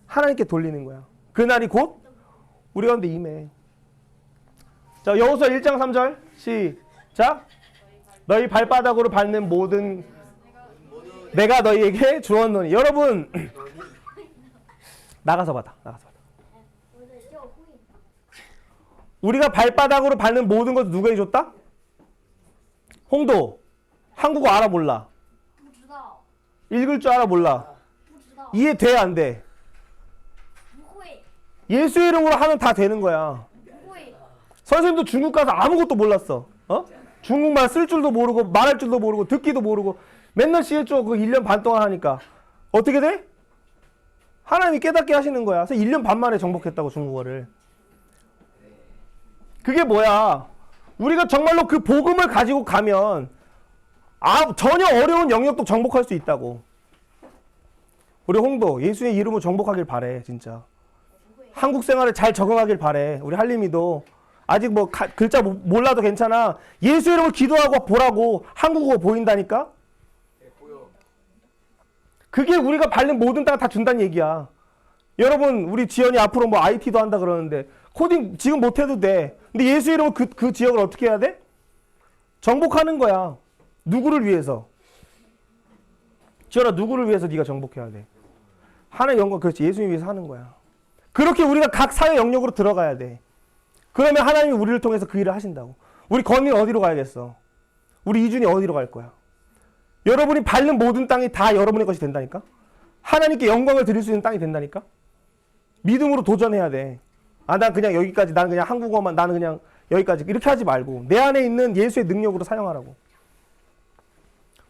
S1: 하나님께 돌리는 거야. 그날이 곧 우리 가운데 임해. 자, 여호수아 1장 3절 시작. 너희 발바닥으로 밟는 모든 내가 너희에게 주었노니. 여러분 나가서 받아. 나가서 받아. 우리가 발바닥으로 밟는 모든 것을 누가 해줬다? 홍도 한국어 알아 몰라? 읽을 줄 알아 몰라? 이해돼 안 돼? 예수 이름으로 하면 다 되는 거야. 선생님도 중국 가서 아무것도 몰랐어. 중국말 쓸 줄도 모르고 말할 줄도 모르고 듣기도 모르고 맨날 CHO 그 1년 반 동안 하니까 어떻게 돼? 하나님이 깨닫게 하시는 거야. 그래서 1년 반 만에 정복했다고 중국어를. 그게 뭐야? 우리가 정말로 그 복음을 가지고 가면 전혀 어려운 영역도 정복할 수 있다고. 우리 홍도 예수의 이름으로 정복하길 바래 진짜. 한국 생활에 잘 적응하길 바래. 우리 할림이도 아직 뭐 글자 몰라도 괜찮아. 예수 이름을 기도하고 보라고. 한국어 보인다니까. 그게 우리가 밟는 모든 땅 다 준다는 얘기야. 여러분 우리 지연이 앞으로 뭐 IT도 한다 그러는데 코딩 지금 못해도 돼. 근데 예수 이름은 그 지역을 어떻게 해야 돼? 정복하는 거야. 누구를 위해서? 지연아 누구를 위해서 네가 정복해야 돼? 하나의 영광. 그렇지. 예수님 위해서 하는 거야. 그렇게 우리가 각 사회 영역으로 들어가야 돼. 그러면 하나님이 우리를 통해서 그 일을 하신다고. 우리 건이는 어디로 가야겠어? 우리 이준이 어디로 갈 거야? 여러분이 밟는 모든 땅이 다 여러분의 것이 된다니까? 하나님께 영광을 드릴 수 있는 땅이 된다니까? 믿음으로 도전해야 돼. 난 그냥 여기까지, 나는 그냥 한국어만, 나는 그냥 여기까지. 이렇게 하지 말고 내 안에 있는 예수의 능력으로 사용하라고.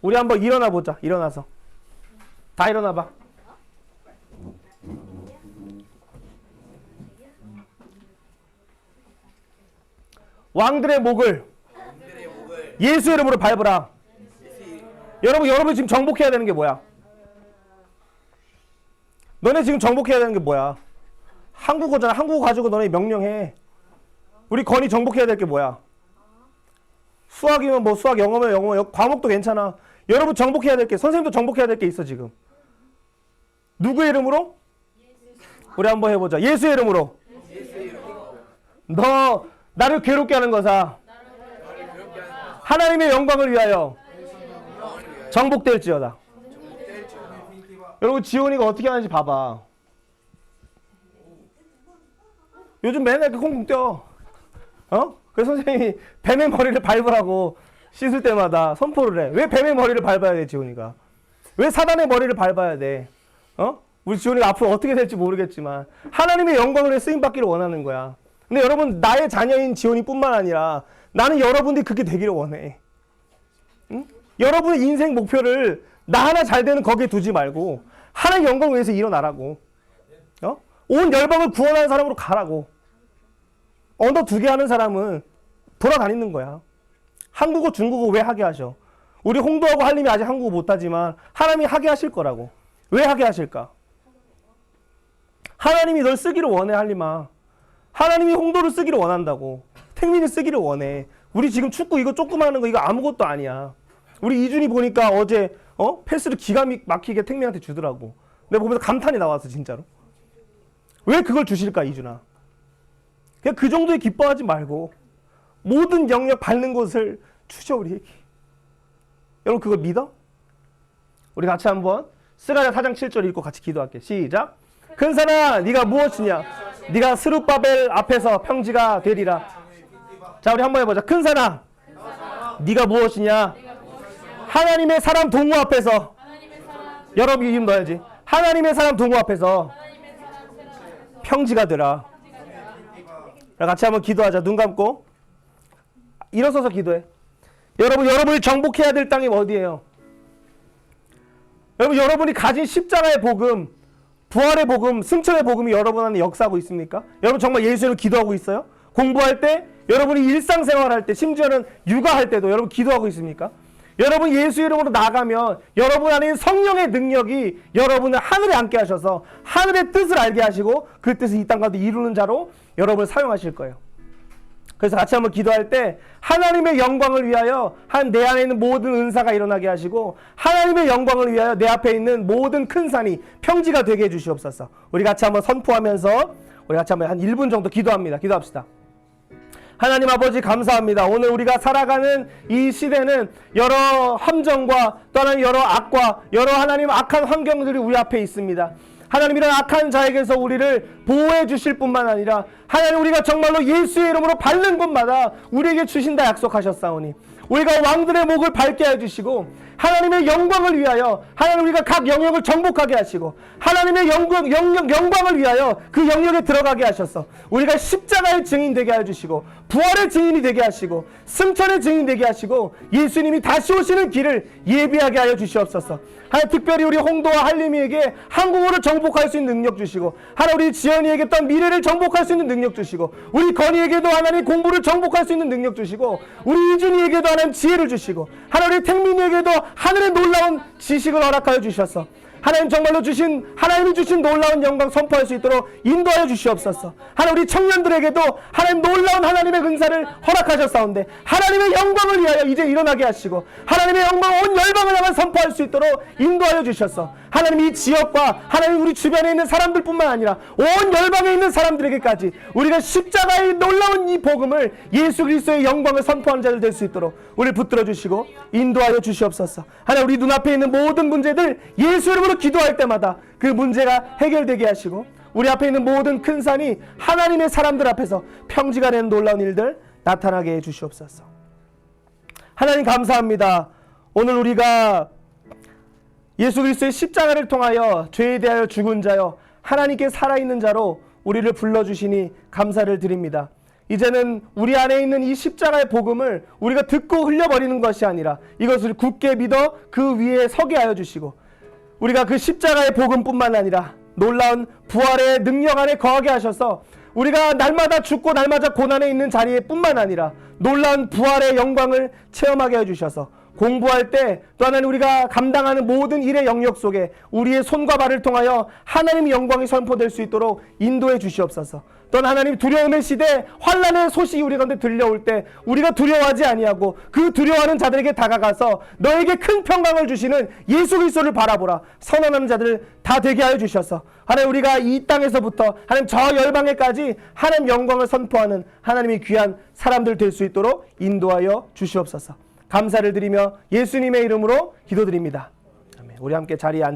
S1: 우리 한번 일어나 보자. 일어나서. 다 일어나 봐. 왕들의 목을
S4: 왕들의 목을
S1: 예수 이름으로 밟으라. 여러분 지금 정복해야 되는 게 뭐야? 너네 지금 정복해야 되는 게 뭐야? 한국어잖아. 한국어 가지고 너네 명령해. 우리 건이 정복해야 될 게 뭐야? 수학이면 뭐 수학, 영어면 영어, 과목도 괜찮아. 여러분 정복해야 될 게, 선생님도 정복해야 될 게 있어 지금. 누구의 이름으로? 우리 한번 해보자. 예수의 이름으로. 너 나를 괴롭게 하는 거사 하나님의 영광을 위하여 정복될지어다. 여러분 지온이가 어떻게 하는지 봐봐. 요즘 맨날 이렇게 콩콩 뛰어. 그래서 선생님이 뱀의 머리를 밟으라고 씻을 때마다 선포를 해. 왜 뱀의 머리를 밟아야 돼, 지온이가? 왜 사단의 머리를 밟아야 돼? 우리 지온이가 앞으로 어떻게 될지 모르겠지만 하나님의 영광을 위해 쓰임받기를 원하는 거야. 근데 여러분 나의 자녀인 지온이뿐만 아니라 나는 여러분들이 그렇게 되기를 원해. 응? 여러분의 인생 목표를 나 하나 잘 되는 거기에 두지 말고 하나님의 영광을 위해서 일어나라고. 온 열방을 구원하는 사람으로 가라고. 언어 2개 하는 사람은 돌아다니는 거야. 한국어, 중국어 왜 하게 하셔? 우리 홍도하고 한림이 아직 한국어 못하지만 하나님이 하게 하실 거라고. 왜 하게 하실까? 하나님이 널 쓰기를 원해, 한림아. 하나님이 홍도를 쓰기를 원한다고. 택민이 쓰기를 원해. 우리 지금 축구 이거 조그만 하는 거 이거 아무것도 아니야. 우리 이준이 보니까 어제 패스를 기가 막히게 택민한테 주더라고. 내가 보면서 감탄이 나왔어, 진짜로. 왜 그걸 주실까, 이준아? 그냥 그 정도에 기뻐하지 말고 모든 영역 밟는 것을 주셔, 우리에게. 여러분 그걸 믿어? 우리 같이 한번 스가랴 4장 7절 읽고 같이 기도할게. 시작. 큰 산아 네가 무엇이냐? 네가 스룹바벨 앞에서 평지가 되리라. 자, 우리 한번 해보자. 큰 산아 네가 무엇이냐? 하나님의 사람 동무 앞에서. 여러분 이름 넣어야지. 하나님의 사람 동무 앞에서 평지가 되라. 같이 한번 기도하자. 눈 감고 일어서서 기도해. 여러분이 정복해야 될 땅이 어디예요? 여러분이 가진 십자가의 복음, 부활의 복음, 승천의 복음이 여러분 안에 역사하고 있습니까? 여러분 정말 예수님을 기도하고 있어요? 공부할 때, 여러분이 일상생활할 때, 심지어는 육아할 때도 여러분 기도하고 있습니까? 여러분 예수 이름으로 나가면 여러분 안에 있는 성령의 능력이 여러분을 하늘에 앉게 하셔서 하늘의 뜻을 알게 하시고 그 뜻을 이 땅 가운데 이루는 자로 여러분을 사용하실 거예요. 그래서 같이 한번 기도할 때 하나님의 영광을 위하여 내 안에 있는 모든 은사가 일어나게 하시고 하나님의 영광을 위하여 내 앞에 있는 모든 큰 산이 평지가 되게 해주시옵소서. 우리 같이 한번 선포하면서 우리 같이 한번 한 1분 정도 기도합니다. 기도합시다. 하나님 아버지 감사합니다. 오늘 우리가 살아가는 이 시대는 여러 함정과 또 하나님 여러 악과 여러 하나님 악한 환경들이 우리 앞에 있습니다. 하나님 이런 악한 자에게서 우리를 보호해 주실 뿐만 아니라 하나님 우리가 정말로 예수의 이름으로 밟는 곳마다 우리에게 주신다 약속하셨사오니 우리가 왕들의 목을 밟게 해주시고 하나님의 영광을 위하여 하나님 우리가 각 영역을 정복하게 하시고 하나님의 영광을 위하여 그 영역에 들어가게 하셔서 우리가 십자가의 증인 되게 해주시고 부활의 증인이 되게 하시고 승천의 증인 되게 하시고 예수님이 다시 오시는 길을 예비하게 하여 주시옵소서. 하나님 특별히 우리 홍도와 한림이에게 한국어를 정복할 수 있는 능력 주시고 하나님 우리 지연이에게 또 미래를 정복할 수 있는 능력 주시고 우리 건이에게도 하나님 공부를 정복할 수 있는 능력 주시고 우리 이준이에게도 하나님 지혜를 주시고 하나님 우리 택민이에게도 하늘의 놀라운 지식을 허락하여 주셔서 하나님 정말로 하나님이 주신 놀라운 영광 선포할 수 있도록 인도하여 주시옵소서. 하나님 우리 청년들에게도 하나님 놀라운 하나님의 은사를 허락하셨사온데 하나님의 영광을 위하여 이제 일어나게 하시고 하나님의 영광 온 열방을 향해 선포할 수 있도록 인도하여 주셔서 하나님 이 지역과 하나님 우리 주변에 있는 사람들뿐만 아니라 온 열방에 있는 사람들에게까지 우리가 십자가의 놀라운 이 복음을 예수 그리스도의 영광을 선포하는 자들 될 수 있도록 우리를 붙들어 주시고 인도하여 주시옵소서. 하나님 우리 눈앞에 있는 모든 문제들 예수 이름으로 기도할 때마다 그 문제가 해결되게 하시고 우리 앞에 있는 모든 큰 산이 하나님의 사람들 앞에서 평지가 되는 놀라운 일들 나타나게 해 주시옵소서. 하나님 감사합니다. 오늘 우리가 예수 그리스도의 십자가를 통하여 죄에 대하여 죽은 자여 하나님께 살아있는 자로 우리를 불러주시니 감사를 드립니다. 이제는 우리 안에 있는 이 십자가의 복음을 우리가 듣고 흘려버리는 것이 아니라 이것을 굳게 믿어 그 위에 서게 하여 주시고 우리가 그 십자가의 복음뿐만 아니라 놀라운 부활의 능력 안에 거하게 하셔서 우리가 날마다 죽고 날마다 고난에 있는 자리에 뿐만 아니라 놀라운 부활의 영광을 체험하게 해주셔서 공부할 때 또 하나는 우리가 감당하는 모든 일의 영역 속에 우리의 손과 발을 통하여 하나님의 영광이 선포될 수 있도록 인도해 주시옵소서. 또한 하나님 두려움의 시대 환난의 소식이 우리 가운데 들려올 때 우리가 두려워하지 아니하고 그 두려워하는 자들에게 다가가서 너에게 큰 평강을 주시는 예수 그리스도를 바라보라 선언하는 자들 다 되게 하여 주셔서 하나님 우리가 이 땅에서부터 하나님 저 열방에까지 하나님 영광을 선포하는 하나님의 귀한 사람들 될 수 있도록 인도하여 주시옵소서. 감사를 드리며 예수님의 이름으로 기도드립니다. 아멘. 우리 함께 자리에 앉